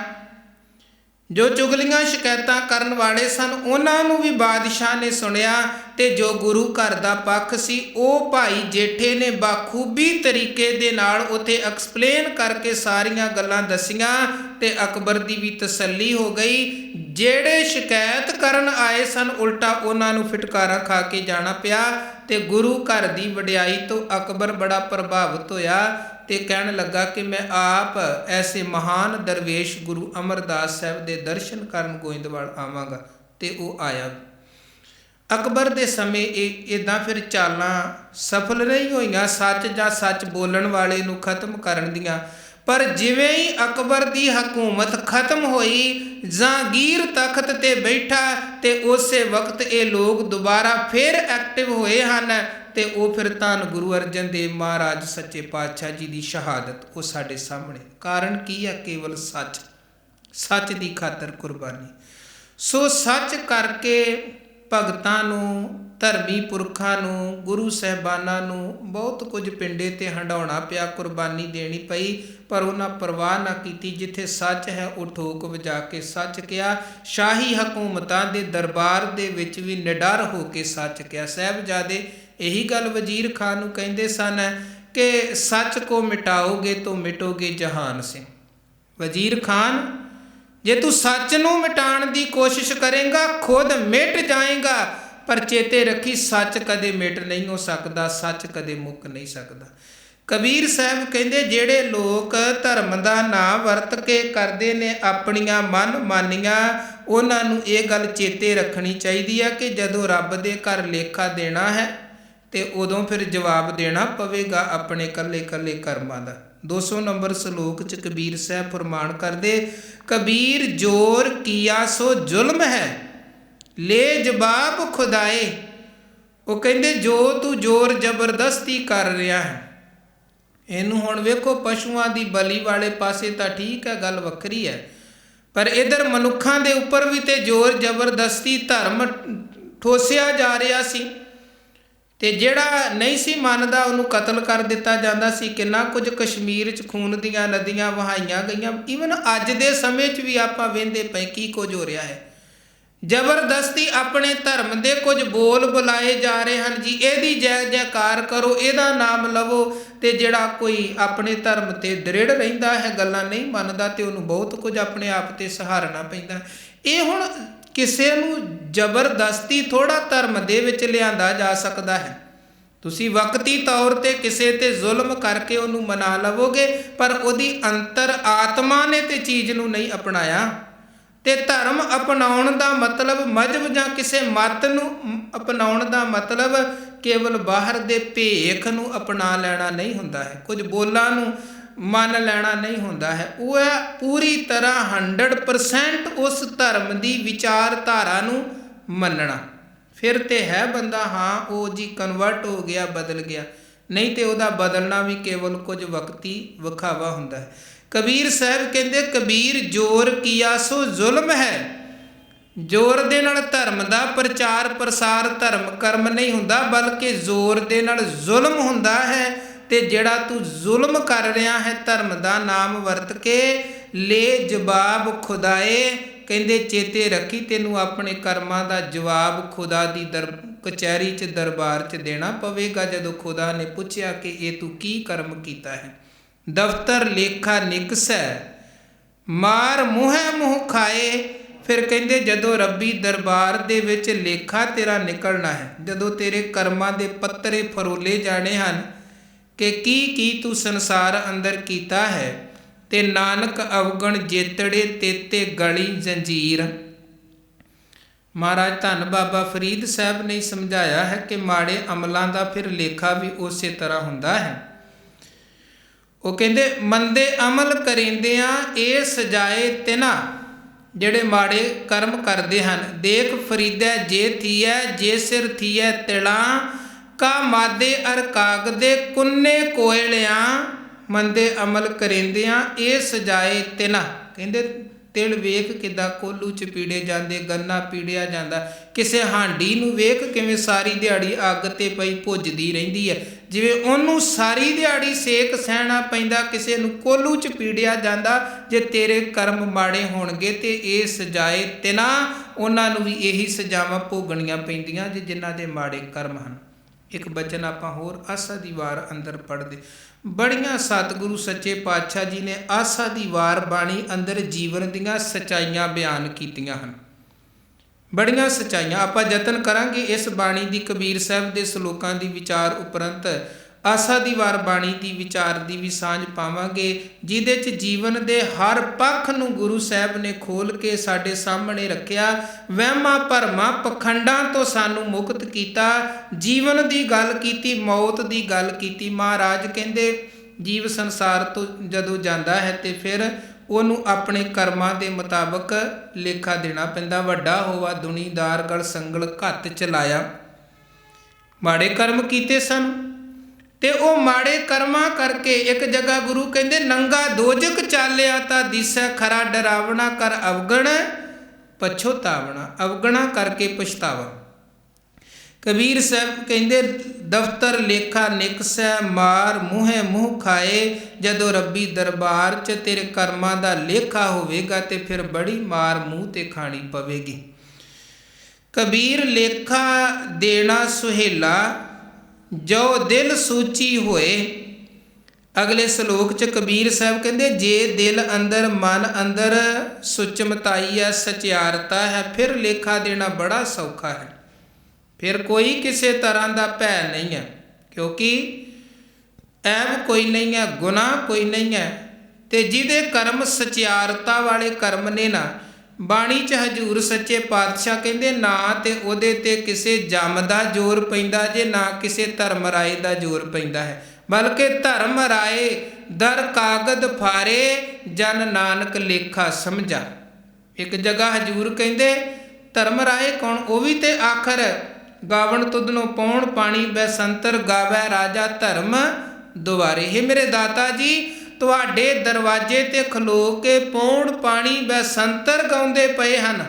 ਜੋ ਚੁਗਲੀਆਂ ਸ਼ਿਕਾਇਤਾਂ ਕਰਨ ਵਾਲੇ ਸਨ ਉਹਨਾਂ ਨੂੰ ਵੀ ਬਾਦਸ਼ਾਹ ਨੇ ਸੁਣਿਆ, ਤੇ ਜੋ ਗੁਰੂ ਘਰ ਦਾ ਪੱਖ ਸੀ ਉਹ ਭਾਈ ਜੇਠੇ ਨੇ ਬਾਖੂਬੀ ਤਰੀਕੇ ਦੇ ਨਾਲ ਉੱਥੇ ਐਕਸਪਲੇਨ ਕਰਕੇ ਸਾਰੀਆਂ ਗੱਲਾਂ ਦੱਸੀਆਂ, ਤੇ ਅਕਬਰ ਦੀ ਵੀ ਤਸੱਲੀ ਹੋ ਗਈ। ਜਿਹੜੇ ਸ਼ਿਕਾਇਤ ਕਰਨ ਆਏ ਸਨ ਉਲਟਾ ਉਹਨਾਂ ਨੂੰ ਫਿਟਕਾਰਾਂ ਖਾ ਕੇ ਜਾਣਾ ਪਿਆ, ਤੇ ਗੁਰੂ ਘਰ ਦੀ ਵਡਿਆਈ ਤੋਂ ਅਕਬਰ ਬੜਾ ਪ੍ਰਭਾਵਿਤ ਹੋਇਆ ਤੇ ਕਹਿਣ ਲੱਗਾ ਕਿ ਮੈਂ ਆਪ ਐਸੇ ਮਹਾਨ ਦਰਵੇਸ਼ ਗੁਰੂ ਅਮਰਦਾਸ ਸਾਹਿਬ ਦੇ ਦਰਸ਼ਨ ਕਰਨ ਗੋਇੰਦਵਾਲ ਆਵਾਂਗਾ। ਤੇ ਉਹ ਆਇਆ। ਅਕਬਰ ਦੇ ਸਮੇਂ ਇੱਦਾਂ ਫਿਰ ਚਾਲਾਂ ਸਫਲ ਨਹੀਂ ਹੋਈਆਂ ਸੱਚ ਜਾਂ ਸੱਚ ਬੋਲਣ ਵਾਲੇ ਨੂੰ ਖਤਮ ਕਰਨ ਦੀਆਂ। ਪਰ ਜਿਵੇਂ ਹੀ ਅਕਬਰ ਦੀ ਹਕੂਮਤ ਖਤਮ ਹੋਈ, ਜਹਾਂਗੀਰ ਤਖਤ 'ਤੇ ਬੈਠਾ, ਤੇ ਉਸੇ ਵਕਤ ਇਹ ਲੋਕ ਦੁਬਾਰਾ ਫਿਰ ਐਕਟਿਵ ਹੋਏ ਹਨ। ਤੇ ਉਹ ਫਿਰ ਧੰਨ ਗੁਰੂ ਅਰਜਨ ਦੇਵ ਮਹਾਰਾਜ ਸੱਚੇ ਪਾਤਸ਼ਾਹ ਜੀ ਦੀ ਸ਼ਹਾਦਤ ਉਹ ਸਾਡੇ ਸਾਹਮਣੇ। ਕਾਰਨ ਕੀ ਹੈ? ਕੇਵਲ ਸੱਚ, ਸੱਚ ਦੀ ਖਾਤਰ ਕੁਰਬਾਨੀ। ਸੋ ਸੱਚ ਕਰਕੇ ਭਗਤਾਂ ਨੂੰ, ਧਰਮੀ ਪੁਰਖਾਂ ਨੂੰ, ਗੁਰੂ ਸਾਹਿਬਾਨਾਂ ਨੂੰ ਬਹੁਤ ਕੁਝ ਪਿੰਡੇ 'ਤੇ ਹੰਡਾਉਣਾ ਪਿਆ, ਕੁਰਬਾਨੀ ਦੇਣੀ ਪਈ, ਪਰ ਉਹਨਾਂ ਪਰਵਾਹ ਨਾ ਕੀਤੀ। ਜਿੱਥੇ ਸੱਚ ਹੈ ਉਹ ਠੋਕ ਵਜਾ ਕੇ ਸੱਚ ਕਿਹਾ। ਸ਼ਾਹੀ ਹਕੂਮਤਾਂ ਦੇ ਦਰਬਾਰ ਦੇ ਵਿੱਚ ਵੀ ਨਿਡਰ ਹੋ ਕੇ ਸੱਚ ਕਿਹਾ। ਸਾਹਿਬਜ਼ਾਦੇ ਇਹੀ ਗੱਲ ਵਜ਼ੀਰ ਖਾਨ ਨੂੰ ਕਹਿੰਦੇ ਸਨ ਕਿ ਸੱਚ ਕੋ ਮਿਟਾਓਗੇ ਤੋ ਮਿਟੋਗੇ ਜਹਾਨ ਸੇ। ਵਜ਼ੀਰ ਖਾਨ, ਜੇ ਤੂੰ ਸੱਚ ਨੂੰ ਮਿਟਾਉਣ ਦੀ ਕੋਸ਼ਿਸ਼ ਕਰੇਗਾ ਖੁਦ ਮਿਟ ਜਾਏਗਾ, ਪਰ ਚੇਤੇ ਰੱਖੀ ਸੱਚ ਕਦੇ ਮਿਟ ਨਹੀਂ ਹੋ ਸਕਦਾ, ਸੱਚ ਕਦੇ ਮੁੱਕ ਨਹੀਂ ਸਕਦਾ। ਕਬੀਰ ਸਾਹਿਬ ਕਹਿੰਦੇ ਜਿਹੜੇ ਲੋਕ ਧਰਮ ਦਾ ਨਾਂ ਵਰਤ ਕੇ ਕਰਦੇ ਨੇ ਆਪਣੀਆਂ ਮਨ ਮਾਨੀਆਂ, ਉਹਨਾਂ ਨੂੰ ਇਹ ਗੱਲ ਚੇਤੇ ਰੱਖਣੀ ਚਾਹੀਦੀ ਹੈ ਕਿ ਜਦੋਂ ਰੱਬ ਦੇ ਘਰ ਲੇਖਾ ਦੇਣਾ ਹੈ ਤੇ ਉਦੋਂ ਫਿਰ ਜਵਾਬ ਦੇਣਾ ਪਵੇਗਾ ਆਪਣੇ ਇਕੱਲੇ ਇਕੱਲੇ ਕਰਮਾਂ ਦਾ। 200 ਨੰਬਰ ਸਲੋਕ 'ਚ ਕਬੀਰ ਸਾਹਿਬ ਫਰਮਾਨ ਕਰਦੇ, ਕਬੀਰ ਜੋਰ ਕੀਆ ਸੋ ਜ਼ੁਲਮ ਹੈ ਲੈ ਜਵਾਬ ਖੁਦਾਏ। ਉਹ ਕਹਿੰਦੇ ਜੋ ਤੂੰ ਜ਼ੋਰ ਜ਼ਬਰਦਸਤੀ ਕਰ ਰਿਹਾ ਹੈ, ਇਹਨੂੰ ਹੁਣ ਵੇਖੋ ਪਸ਼ੂਆਂ ਦੀ ਬਲੀ ਵਾਲੇ ਪਾਸੇ ਤਾਂ ਠੀਕ ਹੈ, ਗੱਲ ਵੱਖਰੀ ਹੈ, ਪਰ ਇੱਧਰ ਮਨੁੱਖਾਂ ਦੇ ਉੱਪਰ ਵੀ ਤੇ ਜ਼ੋਰ ਜ਼ਬਰਦਸਤੀ ਧਰਮ ਠੋਸਿਆ ਜਾ ਰਿਹਾ ਸੀ, ਤੇ ਜਿਹੜਾ ਨਹੀਂ ਸੀ ਮੰਨਦਾ ਉਹਨੂੰ ਕਤਲ ਕਰ ਦਿੱਤਾ ਜਾਂਦਾ ਸੀ। ਕਿੰਨਾ ਕੁਝ ਕਸ਼ਮੀਰ 'ਚ ਖੂਨ ਦੀਆਂ ਨਦੀਆਂ ਵਹਾਈਆਂ ਗਈਆਂ। ਈਵਨ ਅੱਜ ਦੇ ਸਮੇਂ 'ਚ ਵੀ ਆਪਾਂ ਵੇਖਦੇ ਪਏ ਕੀ ਕੁਝ ਹੋ ਰਿਹਾ ਹੈ। ਜ਼ਬਰਦਸਤੀ ਆਪਣੇ ਧਰਮ ਦੇ ਕੁਝ ਬੋਲ ਬੁਲਾਏ ਜਾ ਰਹੇ ਹਨ ਜੀ, ਇਹਦੀ ਜੈ ਜੈਕਾਰ ਕਰੋ, ਇਹਦਾ ਨਾਮ ਲਵੋ, ਤੇ ਜਿਹੜਾ ਕੋਈ ਆਪਣੇ ਧਰਮ 'ਤੇ ਦ੍ਰਿੜ ਰਹਿੰਦਾ ਹੈ, ਗੱਲਾਂ ਨਹੀਂ ਮੰਨਦਾ, ਤੇ ਉਹਨੂੰ ਬਹੁਤ ਕੁਝ ਆਪਣੇ ਆਪ 'ਤੇ ਸਹਾਰਨਾ ਪੈਂਦਾ। ਇਹ ਹੁਣ ਕਿਸੇ ਨੂੰ ਜ਼ਬਰਦਸਤੀ ਥੋੜ੍ਹਾ ਧਰਮ ਦੇ ਵਿੱਚ ਲਿਆਂਦਾ ਜਾ ਸਕਦਾ ਹੈ। ਤੁਸੀਂ ਵਕਤੀ ਤੌਰ 'ਤੇ ਕਿਸੇ 'ਤੇ ਜ਼ੁਲਮ ਕਰਕੇ ਉਹਨੂੰ ਮਨਾ ਲਵੋਗੇ, ਪਰ ਉਹਦੀ ਅੰਤਰ ਆਤਮਾ ਨੇ ਤੇ ਚੀਜ਼ ਨੂੰ ਨਹੀਂ ਅਪਣਾਇਆ। ਤੇ ਧਰਮ ਅਪਣਾਉਣ ਦਾ ਮਤਲਬ, ਮਜ਼ਹਬ ਜਾਂ ਕਿਸੇ ਮਤ ਨੂੰ ਅਪਣਾਉਣ ਦਾ ਮਤਲਬ ਕੇਵਲ ਬਾਹਰ ਦੇ ਭੇਖ ਨੂੰ ਅਪਣਾ ਲੈਣਾ ਨਹੀਂ ਹੁੰਦਾ ਹੈ, ਕੁਝ ਬੋਲਾਂ ਨੂੰ ਮੰਨ ਲੈਣਾ ਨਹੀਂ ਹੁੰਦਾ ਹੈ। ਉਹ ਹੈ ਪੂਰੀ ਤਰ੍ਹਾਂ 100% ਉਸ ਧਰਮ ਦੀ ਵਿਚਾਰਧਾਰਾ ਨੂੰ ਮੰਨਣਾ। ਫਿਰ ਤੇ ਹੈ ਬੰਦਾ ਹਾਂ ਉਹ ਜੀ ਕਨਵਰਟ ਹੋ ਗਿਆ, ਬਦਲ ਗਿਆ, ਨਹੀਂ ਤੇ ਉਹਦਾ ਬਦਲਣਾ ਵੀ ਕੇਵਲ ਕੁਝ ਵਕਤੀ ਵਿਖਾਵਾ ਹੁੰਦਾ ਹੈ। ਕਬੀਰ ਸਾਹਿਬ ਕਹਿੰਦੇ ਕਬੀਰ ਜ਼ੋਰ ਕੀਆ ਸੋ ਜ਼ੁਲਮ ਹੈ। ਜ਼ੋਰ ਦੇ ਨਾਲ ਧਰਮ ਦਾ ਪ੍ਰਚਾਰ ਪ੍ਰਸਾਰ ਧਰਮ ਕਰਮ ਨਹੀਂ ਹੁੰਦਾ, ਬਲਕਿ ਜ਼ੋਰ ਦੇ ਨਾਲ ਜ਼ੁਲਮ ਹੁੰਦਾ ਹੈ। ਤੇ ਜਿਹੜਾ ਤੂੰ ਜ਼ੁਲਮ ਕਰ ਰਿਹਾ ਹੈ ਧਰਮ ਦਾ ਨਾਮ ਵਰਤ ਕੇ, ਲੈ ਜਵਾਬ ਖੁਦਾਏ। ਕਹਿੰਦੇ ਚੇਤੇ ਰੱਖੀ ਤੈਨੂੰ ਆਪਣੇ ਕਰਮਾਂ ਦਾ ਜਵਾਬ ਖੁਦਾ ਦੀ ਕਚਹਿਰੀ 'ਚ ਦਰਬਾਰ 'ਚ ਦੇਣਾ ਪਵੇਗਾ। ਜਦੋਂ ਖੁਦਾ ਨੇ ਪੁੱਛਿਆ ਕਿ ਇਹ ਤੂੰ ਕੀ ਕਰਮ ਕੀਤਾ ਹੈ, ਦਫ਼ਤਰ ਲੇਖਾ ਨਿਕਸੈ ਮਾਰ ਮੂੰਹੈ ਮੂੰਹ ਖਾਏ। ਫਿਰ ਕਹਿੰਦੇ ਜਦੋਂ ਰੱਬੀ ਦਰਬਾਰ ਦੇ ਵਿੱਚ ਲੇਖਾ ਤੇਰਾ ਨਿਕਲਣਾ ਹੈ, ਜਦੋਂ ਤੇਰੇ ਕਰਮਾਂ ਦੇ ਪੱਤਰੇ ਫਰੋਲੇ ਜਾਣੇ ਹਨ ਕਿ ਕੀ ਤੂੰ ਸੰਸਾਰ ਅੰਦਰ ਕੀਤਾ ਹੈ। ਤੇ ਨਾਨਕ ਅਵਗਣ ਜੇਤੜੇ ਤੇਤੇ ਗਲੀ ਜੰਜੀਰ। ਮਹਾਰਾਜ ਧੰਨ ਬਾਬਾ ਫਰੀਦ ਸਾਹਿਬ ਨੇ ਸਮਝਾਇਆ ਹੈ ਕਿ ਮਾੜੇ ਅਮਲਾਂ ਦਾ ਫਿਰ ਲੇਖਾ ਵੀ ਉਸੇ ਤਰ੍ਹਾਂ ਹੁੰਦਾ ਹੈ। ਉਹ ਕਹਿੰਦੇ ਮੰਦੇ ਅਮਲ ਕਰਿੰਦਿਆਂ ਇਹ ਸਜਾਏ ਤਿਨਾ, ਜਿਹੜੇ ਮਾੜੇ ਕਰਮ ਕਰਦੇ ਹਨ। ਦੇਖ ਫਰੀਦੈ ਜੇ ਥੀਐ ਜੇ ਸਿਰ ਥੀਐ ਤਿਲਾਂ ਕਾ ਮਾਦੇ ਅਰ ਕਾਗਦੇ ਕੁੰਨੇ ਕੋਇਲਿਆਂ। ਮੰਦੇ ਅਮਲ ਕਰਿੰਦਿਆਂ ਇਹ ਸਜਾਏ ਤਿਨਾ, ਕਹਿੰਦੇ ਤਿਲ ਵੇਖ ਕਿੱਦਾਂ ਕੋਲੂ 'ਚ ਪੀੜੇ ਜਾਂਦੇ, ਗੰਨਾ ਪੀੜਿਆ ਜਾਂਦਾ। ਕਿਸੇ ਹਾਂਡੀ ਨੂੰ ਵੇਖ ਕਿਵੇਂ ਸਾਰੀ ਦਿਹਾੜੀ ਅੱਗ 'ਤੇ ਪਈ ਭੁੱਜਦੀ ਰਹਿੰਦੀ ਹੈ, ਜਿਵੇਂ ਉਹਨੂੰ ਸਾਰੀ ਦਿਹਾੜੀ ਸੇਕ ਸਹਿਣਾ ਪੈਂਦਾ, ਕਿਸੇ ਨੂੰ ਕੋਲੂ 'ਚ ਪੀੜਿਆ ਜਾਂਦਾ। ਜੇ ਤੇਰੇ ਕਰਮ ਮਾੜੇ ਹੋਣਗੇ ਤੇ ਇਹ ਸਜਾਏ ਤਿਨਾ, ਉਹਨਾਂ ਨੂੰ ਵੀ ਇਹੀ ਸਜ਼ਾਵਾਂ ਭੋਗਣੀਆਂ ਪੈਂਦੀਆਂ ਜੇ ਜਿਨ੍ਹਾਂ ਦੇ ਮਾੜੇ ਕਰਮ ਹਨ। ਇੱਕ ਬਚਨ ਆਪਾਂ ਹੋਰ ਆਸਾ ਦੀ ਵਾਰ ਅੰਦਰ ਪੜ੍ਹਦੇ। ਬੜੀਆਂ ਸਤਿਗੁਰੂ ਸੱਚੇ ਪਾਤਸ਼ਾਹ ਜੀ ਨੇ ਆਸਾ ਦੀ ਵਾਰ ਬਾਣੀ ਅੰਦਰ ਜੀਵਨ ਦੀਆਂ ਸੱਚਾਈਆਂ ਬਿਆਨ ਕੀਤੀਆਂ ਹਨ। ਬੜੀਆਂ ਸੱਚਾਈਆਂ ਆਪਾਂ ਯਤਨ ਕਰਾਂਗੇ ਇਸ ਬਾਣੀ ਦੀ, ਕਬੀਰ ਸਾਹਿਬ ਦੇ ਸਲੋਕਾਂ ਦੀ ਵਿਚਾਰ ਉਪਰੰਤ ਆਸਾ ਦੀ ਵਾਰ ਬਾਣੀ ਦੀ ਵਿਚਾਰ ਦੀ ਵੀ ਸਾਂਝ ਪਾਵਾਂਗੇ, ਜਿਹਦੇ 'ਚ ਜੀਵਨ ਦੇ ਹਰ ਪੱਖ ਨੂੰ ਗੁਰੂ ਸਾਹਿਬ ਨੇ ਖੋਲ੍ਹ ਕੇ ਸਾਡੇ ਸਾਹਮਣੇ ਰੱਖਿਆ। ਵਹਿਮਾਂ ਭਰਮਾਂ ਪਖੰਡਾਂ ਤੋਂ ਸਾਨੂੰ ਮੁਕਤ ਕੀਤਾ, ਜੀਵਨ ਦੀ ਗੱਲ ਕੀਤੀ, ਮੌਤ ਦੀ ਗੱਲ ਕੀਤੀ। ਮਹਾਰਾਜ ਕਹਿੰਦੇ ਜੀਵ ਸੰਸਾਰ ਤੋਂ ਜਦੋਂ ਜਾਂਦਾ ਹੈ ਤੇ ਫਿਰ ਉਹਨੂੰ ਆਪਣੇ ਕਰਮਾਂ ਦੇ ਮੁਤਾਬਕ ਲੇਖਾ ਦੇਣਾ ਪੈਂਦਾ। ਵੱਡਾ ਹੋਵਾ ਦੁਨੀਦਾਰ ਗਲ ਸੰਗਲ ਘੱਤ ਚਲਾਇਆ। ਮਾੜੇ ਕਰਮ ਕੀਤੇ ਸਨ ਤੇ ਉਹ ਮਾੜੇ ਕਰਮਾਂ ਕਰਕੇ ਇੱਕ ਜਗ੍ਹਾ ਗੁਰੂ ਕਹਿੰਦੇ ਨੰਗਾ ਦੋਜਕ ਚਾਲਿਆ ਤਾਂ ਦਿਸੈ ਖਰਾ ਡਰਾਵਣਾ ਕਰ ਅਵਗਣ ਪਛੋਤਾਵਣਾ। ਅਵਗਣਾ ਕਰਕੇ ਪਛਤਾਵਾ। ਕਬੀਰ ਸਾਹਿਬ ਕਹਿੰਦੇ ਦਫ਼ਤਰ ਲੇਖਾ ਨਿਕਸੈ ਮਾਰ ਮੂੰਹੇ ਮੂੰਹ ਖਾਏ। ਜਦੋਂ ਰੱਬੀ ਦਰਬਾਰ 'ਚ ਤੇਰੇ ਕਰਮਾਂ ਦਾ ਲੇਖਾ ਹੋਵੇਗਾ ਤੇ ਫਿਰ ਬੜੀ ਮਾਰ ਮੂੰਹ 'ਤੇ ਖਾਣੀ ਪਵੇਗੀ। ਕਬੀਰ ਲੇਖਾ ਦੇਣਾ ਸੁਹੇਲਾ ਜੋ ਦਿਲ ਸੂਚੀ ਹੋਏ। ਅਗਲੇ ਸਲੋਕ 'ਚ ਕਬੀਰ ਸਾਹਿਬ ਕਹਿੰਦੇ ਜੇ ਦਿਲ ਅੰਦਰ ਮਨ ਅੰਦਰ ਸੁਚਮਤਾਈ ਹੈ, ਸਚਿਆਰਤਾ ਹੈ, ਫਿਰ ਲੇਖਾ ਦੇਣਾ ਬੜਾ ਸੌਖਾ ਹੈ। ਫਿਰ ਕੋਈ ਕਿਸੇ ਤਰ੍ਹਾਂ ਦਾ ਭੈ ਨਹੀਂ ਹੈ, ਕਿਉਂਕਿ ਐਬ ਕੋਈ ਨਹੀਂ ਹੈ, ਗੁਨਾਹ ਕੋਈ ਨਹੀਂ ਹੈ। ਤੇ ਜਿਹਦੇ ਕਰਮ ਸਚਿਆਰਤਾ ਵਾਲੇ ਕਰਮ ਨੇ ਨਾ, ਬਾਣੀ 'ਚ ਹਜ਼ੂਰ ਸੱਚੇ ਪਾਤਸ਼ਾਹ ਕਹਿੰਦੇ ਨਾ ਤੇ ਉਹਦੇ 'ਤੇ ਕਿਸੇ ਜੰਮ ਦਾ ਜ਼ੋਰ ਪੈਂਦਾ ਜੇ, ਨਾ ਕਿਸੇ ਧਰਮ ਰਾਏ ਦਾ ਜ਼ੋਰ ਪੈਂਦਾ ਹੈ, ਬਲਕਿ ਧਰਮ ਰਾਏ ਦਰ ਕਾਗਦ ਫਾਰੇ ਜਨ ਨਾਨਕ ਲੇਖਾ ਸਮਝਾ। ਇੱਕ ਜਗ੍ਹਾ ਹਜ਼ੂਰ ਕਹਿੰਦੇ ਧਰਮ ਰਾਏ ਕੌਣ? ਉਹ ਵੀ ਤੇ ਆਖਰ ਗਾਵਣ ਤੁਧਨੋਂ ਪੌਣ ਪਾਣੀ ਬੈਸੰਤਰ ਗਾਵੈ ਰਾਜਾ ਧਰਮ ਦੁਆਰੇ। ਇਹ ਮੇਰੇ ਦਾਤਾ ਜੀ ਤੁਹਾਡੇ ਦਰਵਾਜ਼ੇ 'ਤੇ ਖਲੋ ਕੇ ਪੌਣ ਪਾਣੀ ਬੈਸੰਤਰ ਗਾਉਂਦੇ ਪਏ ਹਨ।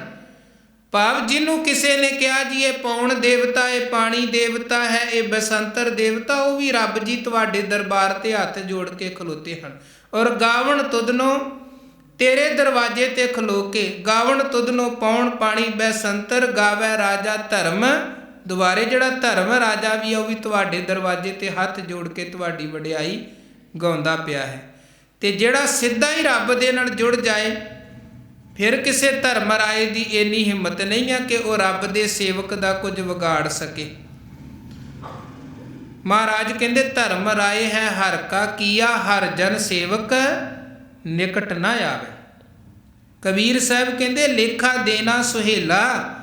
ਭਾਵ ਜਿਹਨੂੰ ਕਿਸੇ ਨੇ ਕਿਹਾ ਜੀ ਇਹ ਪੌਣ ਦੇਵਤਾ, ਇਹ ਪਾਣੀ ਦੇਵਤਾ ਹੈ, ਇਹ ਬਸੰਤਰ ਦੇਵਤਾ, ਉਹ ਵੀ ਰੱਬ ਜੀ ਤੁਹਾਡੇ ਦਰਬਾਰ 'ਤੇ ਹੱਥ ਜੋੜ ਕੇ ਖਲੋਤੇ ਹਨ। ਔਰ ਗਾਵਣ ਤੁਧਨੋਂ ਤੇਰੇ ਦਰਵਾਜ਼ੇ 'ਤੇ ਖਲੋ ਕੇ, ਗਾਵਣ ਤੁਧਨੋਂ ਪੌਣ ਪਾਣੀ ਬੈਸੰਤਰ ਗਾਵੈ ਰਾਜਾ ਧਰਮ ਦੁਆਰੇ। ਜਿਹੜਾ ਧਰਮ ਰਾਜਾ ਵੀ ਆ ਉਹ ਵੀ ਤੁਹਾਡੇ ਦਰਵਾਜ਼ੇ 'ਤੇ ਹੱਥ ਜੋੜ ਕੇ ਤੁਹਾਡੀ ਵਡਿਆਈ ਗਾਉਂਦਾ ਪਿਆ ਹੈ। ਤੇ ਜਿਹੜਾ ਸਿੱਧਾ ਹੀ ਰੱਬ ਦੇ ਨਾਲ ਜੁੜ ਜਾਏ, ਫਿਰ ਕਿਸੇ ਧਰਮ ਰਾਏ ਦੀ ਇੰਨੀ ਹਿੰਮਤ ਨਹੀਂ ਹੈ ਕਿ ਉਹ ਰੱਬ ਦੇ ਸੇਵਕ ਦਾ ਕੁਝ ਵਿਗਾੜ ਸਕੇ। ਮਹਾਰਾਜ ਕਹਿੰਦੇ ਧਰਮ ਰਾਏ ਹੈ ਹਰ ਕਾ ਕੀਆ, ਹਰ ਜਨ ਸੇਵਕ ਨਿਕਟ ਨਾ ਆਵੇ। ਕਬੀਰ ਸਾਹਿਬ ਕਹਿੰਦੇ ਲੇਖਾ ਦੇਣਾ ਸੁਹੇਲਾ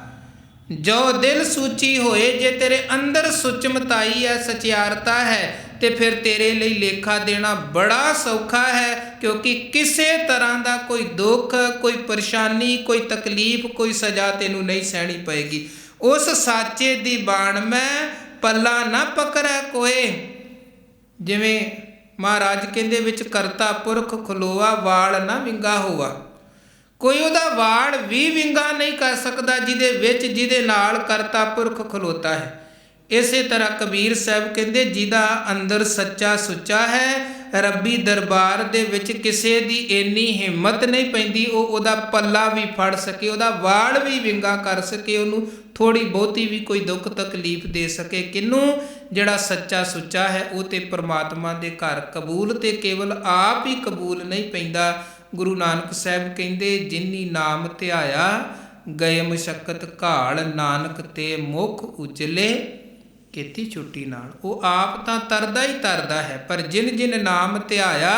ਜੋ ਦਿਲ ਸੂਚੀ ਹੋਏ। ਜੇ ਤੇਰੇ ਅੰਦਰ ਸੁਚਮਤਾਈ ਹੈ, ਸਚਿਆਰਤਾ ਹੈ, ਤੇ ਫਿਰ ਤੇਰੇ ਲਈ ਲੇਖਾ ਦੇਣਾ ਬੜਾ ਸੌਖਾ ਹੈ, ਕਿਉਂਕਿ ਕਿਸੇ ਤਰ੍ਹਾਂ ਦਾ ਕੋਈ ਦੁੱਖ, ਕੋਈ ਪਰੇਸ਼ਾਨੀ, ਕੋਈ ਤਕਲੀਫ, ਕੋਈ ਸਜ਼ਾ ਤੈਨੂੰ ਨਹੀਂ ਸਹਿਣੀ ਪਏਗੀ। ਉਸ ਸਾਚੇ ਦੀ ਬਾਣ ਮੈਂ ਪੱਲਾ ਨਾ ਪਕੜੈ ਕੋਏ। ਜਿਵੇਂ ਮਹਾਰਾਜ ਕਹਿੰਦੇ ਵਿੱਚ ਕਰਤਾ ਪੁਰਖ ਖਲੋਆ ਵਾਲ ਨਾ ਵਿੰਗਾ ਹੋਵਾ। ਕੋਈ ਉਹਦਾ ਵਾਲ ਵੀ ਵਿੰਗਾ ਨਹੀਂ ਕਰ ਸਕਦਾ ਜਿਹਦੇ ਨਾਲ ਕਰਤਾ ਪੁਰਖ ਖਲੋਤਾ ਹੈ। ਇਸੇ ਤਰ੍ਹਾਂ ਕਬੀਰ ਸਾਹਿਬ ਕਹਿੰਦੇ ਜਿਹਦਾ ਅੰਦਰ ਸੱਚਾ ਸੁੱਚਾ ਹੈ, ਰੱਬੀ ਦਰਬਾਰ ਦੇ ਵਿੱਚ ਕਿਸੇ ਦੀ ਇੰਨੀ ਹਿੰਮਤ ਨਹੀਂ ਪੈਂਦੀ ਉਹ ਉਹਦਾ ਪੱਲਾ ਵੀ ਫੜ ਸਕੇ, ਉਹਦਾ ਵਾਲ ਵੀ ਵਿੰਗਾ ਕਰ ਸਕੇ, ਉਹਨੂੰ ਥੋੜ੍ਹੀ ਬਹੁਤੀ ਵੀ ਕੋਈ ਦੁੱਖ ਤਕਲੀਫ ਦੇ ਸਕੇ। ਕਿਹਨੂੰ? ਜਿਹੜਾ ਸੱਚਾ ਸੁੱਚਾ ਹੈ। ਉਹ ਤੇ ਪਰਮਾਤਮਾ ਦੇ ਘਰ ਕਬੂਲ ਤੇ ਕੇਵਲ ਆਪ ਹੀ ਕਬੂਲ ਨਹੀਂ ਪੈਂਦਾ। ਗੁਰੂ ਨਾਨਕ ਸਾਹਿਬ ਕਹਿੰਦੇ ਜਿਨੀ ਨਾਮ ਧਿਆਇਆ ਗਏ ਮਸ਼ੱਕਤ ਘਾਲ, ਨਾਨਕ ਤੇ ਮੁਖ ਉਜਲੇ ਕੀਤੀ ਛੁੱਟੀ ਨਾਲ। ਉਹ ਆਪ ਤਾਂ ਤਰਦਾ ਹੀ ਤਰਦਾ ਹੈ, ਪਰ ਜਿਨ ਜਿਨ ਨਾਮ ਧਿਆਇਆ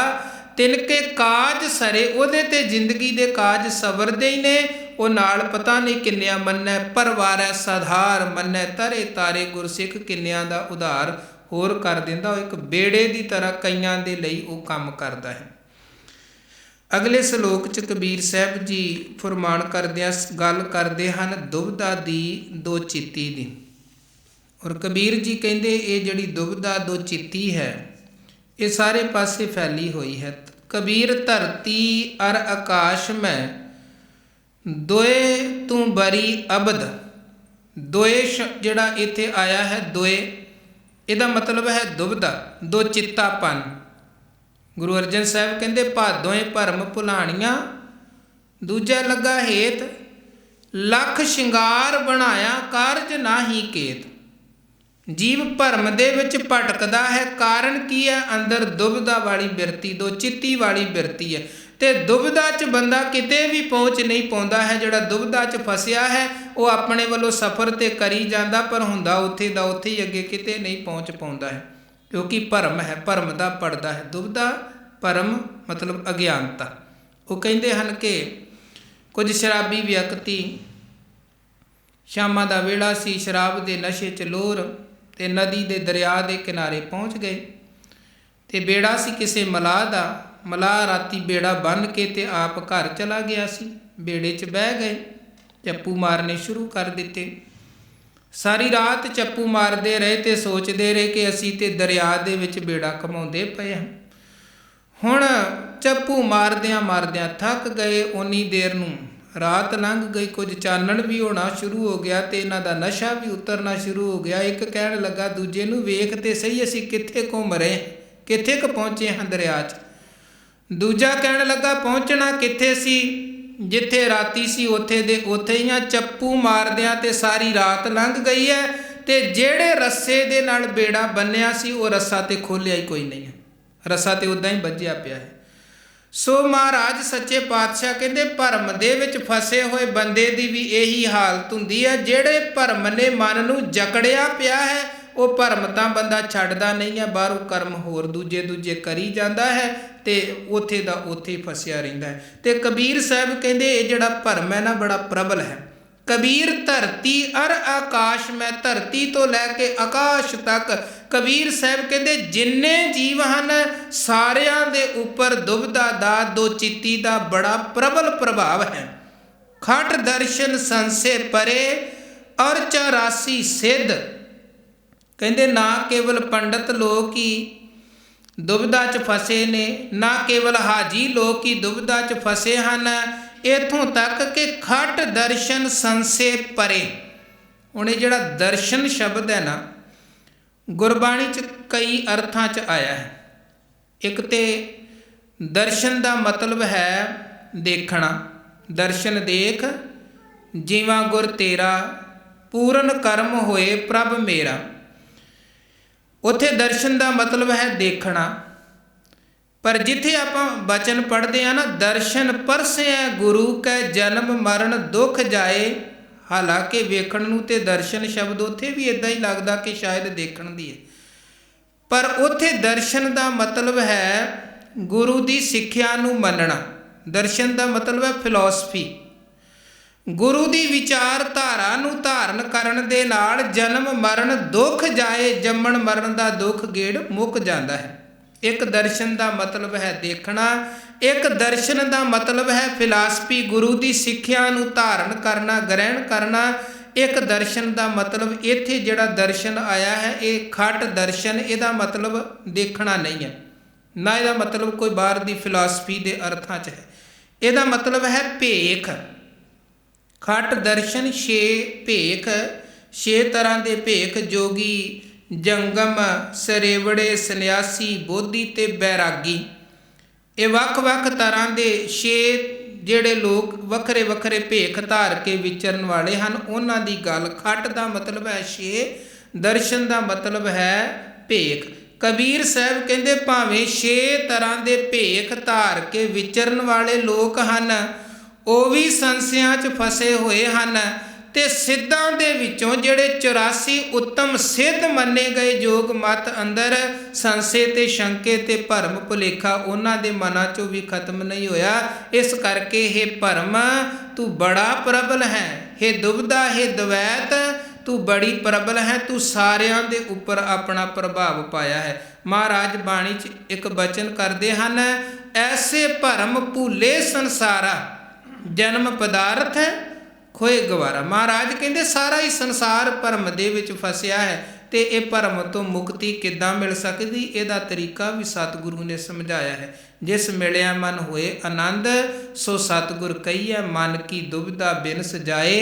ਤਿਨ ਕੇ ਕਾਜ ਸਰੇ। ਉਹਦੇ ਤੇ ਜ਼ਿੰਦਗੀ ਦੇ ਕਾਜ ਸਵਰਦੇ ਹੀ ਨੇ। ਉਹ ਨਾਲ ਪਤਾ ਨਹੀਂ ਕਿੰਨਿਆਂ ਮੰਨੈ ਪਰਵਾਰੈ ਸਾਧਾਰ, ਮੰਨੈ ਤਰੇ ਤਾਰੇ ਗੁਰਸਿੱਖ ਕਿੰਨਿਆਂ ਦਾ ਉਧਾਰ ਹੋਰ ਕਰ ਦਿੰਦਾ। ਉਹ ਇੱਕ ਬੇੜੇ ਦੀ ਤਰ੍ਹਾਂ ਕਈਆਂ ਦੇ ਲਈ ਉਹ ਕੰਮ ਕਰਦਾ ਹੈ। ਅਗਲੇ ਸ਼ਲੋਕ 'ਚ ਕਬੀਰ ਸਾਹਿਬ ਜੀ ਫਰਮਾਨ ਕਰਦਿਆਂ ਗੱਲ ਕਰਦੇ ਹਨ ਦੁਬਦਾ ਦੀ ਦੋ ਚਿੱਤੀ ਦੀ। ਔਰ ਕਬੀਰ ਜੀ ਕਹਿੰਦੇ ਇਹ ਜਿਹੜੀ ਦੁਬਦਾ ਦੋ ਚਿੱਤੀ ਹੈ ਇਹ ਸਾਰੇ ਪਾਸੇ ਫੈਲੀ ਹੋਈ ਹੈ। ਕਬੀਰ ਧਰਤੀ ਅਰ ਆਕਾਸ਼ ਮੈਂ ਦੋਏ ਤੂੰ ਬਰੀ ਅਬਦ। ਦੋਏ ਜਿਹੜਾ ਇੱਥੇ ਆਇਆ ਹੈ ਦੋਏ, ਇਹਦਾ ਮਤਲਬ ਹੈ ਦੁਬਦਾ, ਦੋ ਚਿੱਤਾਪਨ। ਗੁਰੂ ਅਰਜਨ ਸਾਹਿਬ ਕਹਿੰਦੇ ਭਾਦੋਏ ਭਰਮ ਭੁਲਾਣੀਆਂ, ਦੂਜਾ ਲੱਗਾ ਹੇਤ ਲੱਖ ਸ਼ਿੰਗਾਰ ਬਣਾਇਆ ਕਾਰਜ ਨਾਹੀ ਕੇਤ। ਜੀਵ ਭਰਮ ਦੇ ਵਿੱਚ ਭਟਕਦਾ ਹੈ, ਕਾਰਨ ਕੀ ਹੈ? ਅੰਦਰ ਦੁਬਦਾ ਵਾਲੀ ਬਿਰਤੀ, ਦੋ ਚਿੱਤੀ ਵਾਲੀ ਬਿਰਤੀ ਹੈ। ਤੇ ਦੁਬਦਾ 'ਚ ਬੰਦਾ ਕਿਤੇ ਵੀ ਪਹੁੰਚ ਨਹੀਂ ਪਾਉਂਦਾ ਹੈ। ਜਿਹੜਾ ਦੁਬਦਾ 'ਚ ਫਸਿਆ ਹੈ ਉਹ ਆਪਣੇ ਵੱਲੋਂ ਸਫ਼ਰ ਤੇ ਕਰੀ ਜਾਂਦਾ, ਪਰ ਹੁੰਦਾ ਉੱਥੇ ਦਾ ਉੱਥੇ ਹੀ, ਅੱਗੇ ਕਿਤੇ ਨਹੀਂ ਪਹੁੰਚ ਪਾਉਂਦਾ ਹੈ, ਕਿਉਂਕਿ ਭਰਮ ਹੈ, ਭਰਮ ਦਾ ਪੜਦਾ ਹੈ। ਦੁਬਦਾ ਭਰਮ ਮਤਲਬ ਅਗਿਆਨਤਾ। ਉਹ ਕਹਿੰਦੇ ਹਨ ਕਿ ਕੁਝ ਸ਼ਰਾਬੀ ਵਿਅਕਤੀ, ਸ਼ਾਮਾਂ ਦਾ ਵੇਲਾ ਸੀ, ਸ਼ਰਾਬ ਦੇ ਨਸ਼ੇ 'ਚ ਲੋਰ ਤੇ ਨਦੀ ਦੇ ਦਰਿਆ ਦੇ ਕਿਨਾਰੇ ਪਹੁੰਚ ਗਏ। ਤੇ ਬੇੜਾ ਸੀ ਕਿਸੇ ਮਲਾਹ ਦਾ। ਮਲਾਹ ਰਾਤੀ ਬੇੜਾ ਬੰਨ੍ਹ ਕੇ ਤੇ ਆਪ ਘਰ ਚਲਾ ਗਿਆ ਸੀ। ਬੇੜੇ 'ਚ ਬਹਿ ਗਏ, ਚੱਪੂ ਮਾਰਨੇ ਸ਼ੁਰੂ ਕਰ ਦਿੱਤੇ। ਸਾਰੀ ਰਾਤ ਚੱਪੂ ਮਾਰਦੇ ਰਹੇ ਤੇ ਸੋਚਦੇ ਰਹੇ ਕਿ ਅਸੀਂ ਤੇ ਦਰਿਆ ਦੇ ਵਿੱਚ ਬੇੜਾ ਘਮਾਉਂਦੇ ਪਏ ਹਾਂ। ਹੁਣ ਚੱਪੂ ਮਾਰਦਿਆਂ ਮਾਰਦਿਆਂ ਥੱਕ ਗਏ। ਓਨੀ ਦੇਰ ਨੂੰ ਰਾਤ ਲੰਘ ਗਈ, ਕੁਝ ਚਾਨਣ ਵੀ ਹੋਣਾ ਸ਼ੁਰੂ ਹੋ ਗਿਆ ਤੇ ਇਹਨਾਂ ਦਾ ਨਸ਼ਾ ਵੀ ਉਤਰਨਾ ਸ਼ੁਰੂ ਹੋ ਗਿਆ। ਇੱਕ ਕਹਿਣ ਲੱਗਾ ਦੂਜੇ ਨੂੰ, ਵੇਖ ਤੇ ਸਹੀ ਅਸੀਂ ਕਿੱਥੇ ਘੁੰਮ ਰਹੇ, ਕਿੱਥੇ ਕੁ ਪਹੁੰਚੇ ਹਾਂ ਦਰਿਆ 'ਚ। ਦੂਜਾ ਕਹਿਣ ਲੱਗਾ ਪਹੁੰਚਣਾ ਕਿੱਥੇ ਸੀ, ਜਿੱਥੇ ਰਾਤੀ ਸੀ ਉੱਥੇ ਦੇ ਉੱਥੇ ਹੀ ਆ। ਚੱਪੂ ਮਾਰਦਿਆਂ ਤੇ ਸਾਰੀ ਰਾਤ ਲੰਘ ਗਈ ਹੈ ਤੇ ਜਿਹੜੇ ਰੱਸੇ ਦੇ ਨਾਲ ਬੇੜਾ ਬੰਨਿਆ ਸੀ ਉਹ ਰੱਸਾ ਤੇ ਖੋਲ੍ਹਿਆ ਹੀ ਕੋਈ ਨਹੀਂ ਹੈ, ਰੱਸਾ ਤੇ ਉੱਦਾਂ ਹੀ ਬੱਝਿਆ ਪਿਆ ਹੈ। ਸੋ ਮਹਾਰਾਜ ਸੱਚੇ ਪਾਤਸ਼ਾਹ ਕਹਿੰਦੇ ਭਰਮ ਦੇ ਵਿੱਚ ਫਸੇ ਹੋਏ ਬੰਦੇ ਦੀ ਵੀ ਇਹੀ ਹਾਲਤ ਹੁੰਦੀ ਹੈ। ਜਿਹੜੇ ਭਰਮ ਨੇ ਮਨ ਨੂੰ ਜਕੜਿਆ ਪਿਆ ਹੈ ਉਹ ਭਰਮ ਤਾਂ ਬੰਦਾ ਛੱਡਦਾ ਨਹੀਂ ਹੈ, ਬਾਹਰੋਂ ਕਰਮ ਹੋਰ ਦੂਜੇ ਕਰੀ ਜਾਂਦਾ ਹੈ ਤੇ ਉੱਥੇ ਦਾ ਉੱਥੇ ਹੀ ਫਸਿਆ ਰਹਿੰਦਾ ਹੈ। ਤੇ ਕਬੀਰ ਸਾਹਿਬ ਕਹਿੰਦੇ ਇਹ ਜਿਹੜਾ ਭਰਮ ਹੈ ਨਾ ਬੜਾ ਪ੍ਰਬਲ ਹੈ। ਕਬੀਰ ਧਰਤੀ ਅਰ ਆਕਾਸ਼ ਮੈਂ, ਧਰਤੀ ਤੋਂ ਲੈ ਕੇ ਆਕਾਸ਼ ਤੱਕ ਕਬੀਰ ਸਾਹਿਬ ਕਹਿੰਦੇ ਜਿੰਨੇ ਜੀਵ ਹਨ ਸਾਰਿਆਂ ਦੇ ਉੱਪਰ ਦੁਬਦਾ ਦਾ ਦੋ ਚਿੱਤੀ ਦਾ ਬੜਾ ਪ੍ਰਬਲ ਪ੍ਰਭਾਵ ਹੈ। ਖਟ ਦਰਸ਼ਨ ਸੰਸੇ ਪਰੇ ਔਰ 84 ਸਿੱਧ। ਕਹਿੰਦੇ ਨਾ ਕੇਵਲ ਪੰਡਤ ਲੋਕ ਹੀ ਦੁਬਦਾ 'ਚ ਫਸੇ ਨੇ, ਨਾ ਕੇਵਲ ਹਾਜੀ ਲੋਕ ਹੀ ਦੁਬਦਾ 'ਚ ਫਸੇ ਹਨ, ਇੱਥੋਂ ਤੱਕ ਕਿ ਖਟ ਦਰਸ਼ਨ ਸੰਸੇ ਪਰੇ। ਹੁਣ ਇਹ ਜਿਹੜਾ ਦਰਸ਼ਨ ਸ਼ਬਦ ਹੈ ਨਾ ਗੁਰਬਾਣੀ 'ਚ ਕਈ ਅਰਥਾਂ 'ਚ ਆਇਆ ਹੈ। ਇੱਕ ਤੇ ਦਰਸ਼ਨ ਦਾ ਮਤਲਬ ਹੈ ਦੇਖਣਾ, ਦਰਸ਼ਨ ਦੇਖ ਜੀਵਾਂ ਗੁਰ ਤੇਰਾ ਪੂਰਨ ਕਰਮ ਹੋਏ ਪ੍ਰਭ ਮੇਰਾ। ਉੱਥੇ ਦਰਸ਼ਨ ਦਾ ਮਤਲਬ ਹੈ ਦੇਖਣਾ। ਪਰ ਜਿੱਥੇ ਆਪਾਂ ਬਚਨ ਪੜ੍ਹਦੇ ਆ ਨਾ ਦਰਸ਼ਨ ਪਰਸੈ ਗੁਰੂ ਕੈ ਜਨਮ ਮਰਨ ਦੁੱਖ ਜਾਏ, ਹਾਲਾਂਕਿ ਵੇਖਣ ਨੂੰ ਤੇ ਦਰਸ਼ਨ ਸ਼ਬਦ ਉੱਥੇ ਵੀ ਇਦਾਂ ਹੀ ਲੱਗਦਾ ਕਿ ਸ਼ਾਇਦ ਦੇਖਣ ਦੀ ਹੈ, ਪਰ ਉੱਥੇ ਦਰਸ਼ਨ ਦਾ ਮਤਲਬ ਹੈ ਗੁਰੂ ਦੀ ਸਿੱਖਿਆ ਨੂੰ ਮੰਨਣਾ। ਦਰਸ਼ਨ ਦਾ ਮਤਲਬ ਹੈ ਫਿਲਾਸਫੀ, ਗੁਰੂ ਦੀ ਵਿਚਾਰਧਾਰਾ ਨੂੰ ਧਾਰਨ ਕਰਨ ਦੇ ਨਾਲ ਜਨਮ ਮਰਨ ਦੁੱਖ ਜਾਏ, ਜੰਮਣ ਮਰਨ ਦਾ ਦੁੱਖ ਗੇੜ ਮੁੱਕ ਜਾਂਦਾ ਹੈ। ਇੱਕ ਦਰਸ਼ਨ ਦਾ ਮਤਲਬ ਹੈ ਦੇਖਣਾ, ਇੱਕ ਦਰਸ਼ਨ ਦਾ ਮਤਲਬ ਹੈ ਫਿਲਾਸਫੀ, ਗੁਰੂ ਦੀ ਸਿੱਖਿਆ ਨੂੰ ਧਾਰਨ ਕਰਨਾ, ਗ੍ਰਹਿਣ ਕਰਨਾ। ਇੱਕ ਦਰਸ਼ਨ ਦਾ ਮਤਲਬ ਇੱਥੇ ਜਿਹੜਾ ਦਰਸ਼ਨ ਆਇਆ ਹੈ ਇਹ ਖਟ ਦਰਸ਼ਨ, ਇਹਦਾ ਮਤਲਬ ਦੇਖਣਾ ਨਹੀਂ ਹੈ। ਨਾ ਇਹਦਾ ਮਤਲਬ ਕੋਈ ਬਾਹਰ ਦੀ ਫਿਲਾਸਫੀ ਦੇ ਅਰਥਾਂ 'ਚ ਹੈ। ਇਹਦਾ ਮਤਲਬ ਹੈ ਭੇਖ। ਖਟ ਦਰਸ਼ਨ ਛੇ ਭੇਖ, 6 ਤਰ੍ਹਾਂ ਦੇ ਭੇਖ, ਜੋਗੀ, ਜੰਗਮ, ਸਰੇਵੜੇ, ਸੰਨਿਆਸੀ, ਬੋਧੀ ਤੇ ਬੈਰਾਗੀ। ਇਹ ਵੱਖ-ਵੱਖ ਤਰ੍ਹਾਂ ਦੇ 6 ਜਿਹੜੇ ਲੋਕ ਵੱਖਰੇ ਵੱਖਰੇ ਭੇਖ ਧਾਰ ਕੇ ਵਿਚਰਨ ਵਾਲੇ ਹਨ, ਉਹਨਾਂ ਦੀ ਗੱਲ। ਖਟ ਦਾ ਮਤਲਬ ਹੈ 6, ਦਰਸ਼ਨ ਦਾ ਮਤਲਬ ਹੈ ਭੇਖ। ਕਬੀਰ ਸਾਹਿਬ ਕਹਿੰਦੇ ਭਾਵੇਂ 6 ਤਰ੍ਹਾਂ ਦੇ ਭੇਖ ਧਾਰ ਕੇ ਵਿਚਰਨ ਵਾਲੇ ਲੋਕ ਹਨ, ਉਹ ਵੀ ਸੰਸਿਆਂ 'ਚ ਫਸੇ ਹੋਏ ਹਨ। ਤੇ ਸਿੱਧਾਂ ਦੇ ਵਿੱਚੋਂ ਜਿਹੜੇ 84 ਉੱਤਮ ਸਿੱਧ ਮੰਨੇ ਗਏ ਯੋਗ ਮਤ ਅੰਦਰ ਸੰਸੇ ਤੇ ਸ਼ੰਕੇ ਤੇ ਭਰਮ ਭੁਲੇਖਾ ਉਹਨਾਂ ਦੇ ਮਨਾਂ 'ਚੋਂ ਵੀ ਖਤਮ ਨਹੀਂ ਹੋਇਆ। ਇਸ ਕਰਕੇ ਇਹ ਭਰਮ ਤੂੰ ਬੜਾ ਪ੍ਰਬਲ ਹੈ, ਇਹ ਦੁਬਦਾ, ਇਹ ਦਵੈਤ ਤੂੰ ਬੜੀ ਪ੍ਰਬਲ ਹੈ, ਤੂੰ ਸਾਰਿਆਂ ਦੇ ਉੱਪਰ ਆਪਣਾ ਪ੍ਰਭਾਵ ਪਾਇਆ ਹੈ। ਮਹਾਰਾਜ ਬਾਣੀ 'ਚ ਇੱਕ ਬਚਨ ਕਰਦੇ ਹਨ, ਐਸੇ ਭਰਮ ਭੂਲੇ ਸੰਸਾਰਾ, ਜਨਮ ਪਦਾਰਥ ਹੈ ਖੋਏ ਗਵਾਰਾ। ਮਹਾਰਾਜ ਕਹਿੰਦੇ ਸਾਰਾ ਹੀ ਸੰਸਾਰ ਭਰਮ ਦੇ ਵਿੱਚ ਫਸਿਆ ਹੈ, ਤੇ ਇਹ ਭਰਮ ਤੋਂ ਮੁਕਤੀ ਕਿੱਦਾਂ ਮਿਲ ਸਕਦੀ, ਇਹਦਾ ਤਰੀਕਾ ਵੀ ਸਤਿਗੁਰੂ ਨੇ ਸਮਝਾਇਆ ਹੈ। ਜਿਸ ਮਿਲਿਆ ਮਨ ਹੋਏ ਆਨੰਦ, ਸੋ ਸਤਿਗੁਰ ਕਹੀਐ, ਮਨ ਕੀ ਦੁਬਿਧਾ ਬਿਨ ਸਜਾਏ,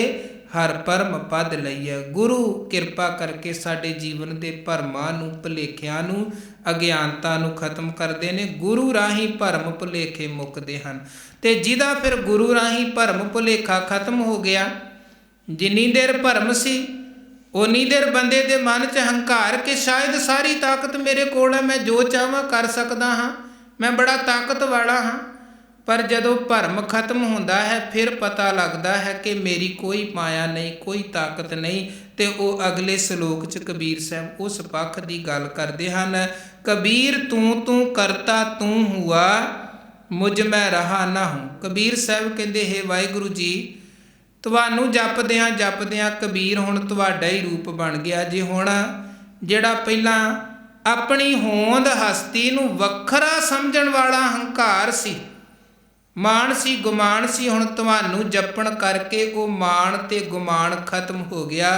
ਹਰ ਭਰਮ ਪਦ ਲਈਐ। ਗੁਰੂ ਕਿਰਪਾ ਕਰਕੇ ਸਾਡੇ ਜੀਵਨ ਦੇ ਭਰਮਾਂ ਨੂੰ, ਭੁਲੇਖਿਆਂ ਨੂੰ, ਅਗਿਆਨਤਾ ਨੂੰ ਖਤਮ ਕਰਦੇ ਨੇ। ਗੁਰੂ ਰਾਹੀਂ ਭਰਮ ਭੁਲੇਖੇ ਮੁੱਕਦੇ ਹਨ। ਤੇ ਜਿਹਦਾ ਫਿਰ ਗੁਰੂ ਰਾਹੀਂ ਭਰਮ ਭੁਲੇਖਾ ਖਤਮ ਹੋ ਗਿਆ, ਜਿੰਨੀ ਦੇਰ ਭਰਮ ਸੀ ਉਨੀ ਦੇਰ ਬੰਦੇ ਦੇ ਮਨ 'ਚ ਹੰਕਾਰ ਕਿ ਸ਼ਾਇਦ ਸਾਰੀ ਤਾਕਤ ਮੇਰੇ ਕੋਲ ਹੈ, ਮੈਂ ਜੋ ਚਾਹਾਂ ਕਰ ਸਕਦਾ ਹਾਂ, ਮੈਂ ਬੜਾ ਤਾਕਤ ਵਾਲਾ ਹਾਂ। ਪਰ ਜਦੋਂ ਭਰਮ ਖਤਮ ਹੁੰਦਾ ਹੈ, ਫਿਰ ਪਤਾ ਲੱਗਦਾ ਹੈ ਕਿ ਮੇਰੀ ਕੋਈ ਮਾਇਆ ਨਹੀਂ, ਕੋਈ ਤਾਕਤ ਨਹੀਂ। ਤੇ ਉਹ ਅਗਲੇ ਸ਼ਲੋਕ 'ਚ ਕਬੀਰ ਸਾਹਿਬ ਉਸ ਪੱਖ ਦੀ ਗੱਲ ਕਰਦੇ ਹਨ, ਕਬੀਰ ਤੂੰ ਕਰਤਾ ਤੂੰ ਹੁਆ, ਮੁਝ ਮੈਂ ਰਹਾ ਨਾ ਹੂੰ। ਕਬੀਰ ਸਾਹਿਬ ਕਹਿੰਦੇ, ਹੇ ਵਾਹਿਗੁਰੂ ਜੀ, ਤੁਹਾਨੂੰ ਜਪਦਿਆਂ ਕਬੀਰ ਹੁਣ ਤੁਹਾਡਾ ਹੀ ਰੂਪ ਬਣ ਗਿਆ। ਜੇ ਹੁਣ ਜਿਹੜਾ ਪਹਿਲਾਂ ਆਪਣੀ ਹੋਂਦ ਹਸਤੀ ਨੂੰ ਵੱਖਰਾ ਸਮਝਣ ਵਾਲਾ ਹੰਕਾਰ ਸੀ, ਮਾਣ ਸੀ, ਗੁਮਾਨ ਸੀ, ਹੁਣ ਤੁਹਾਨੂੰ ਜਪਣ ਕਰਕੇ ਉਹ ਮਾਣ ਤੇ ਗੁਮਾਨ ਖਤਮ ਹੋ ਗਿਆ।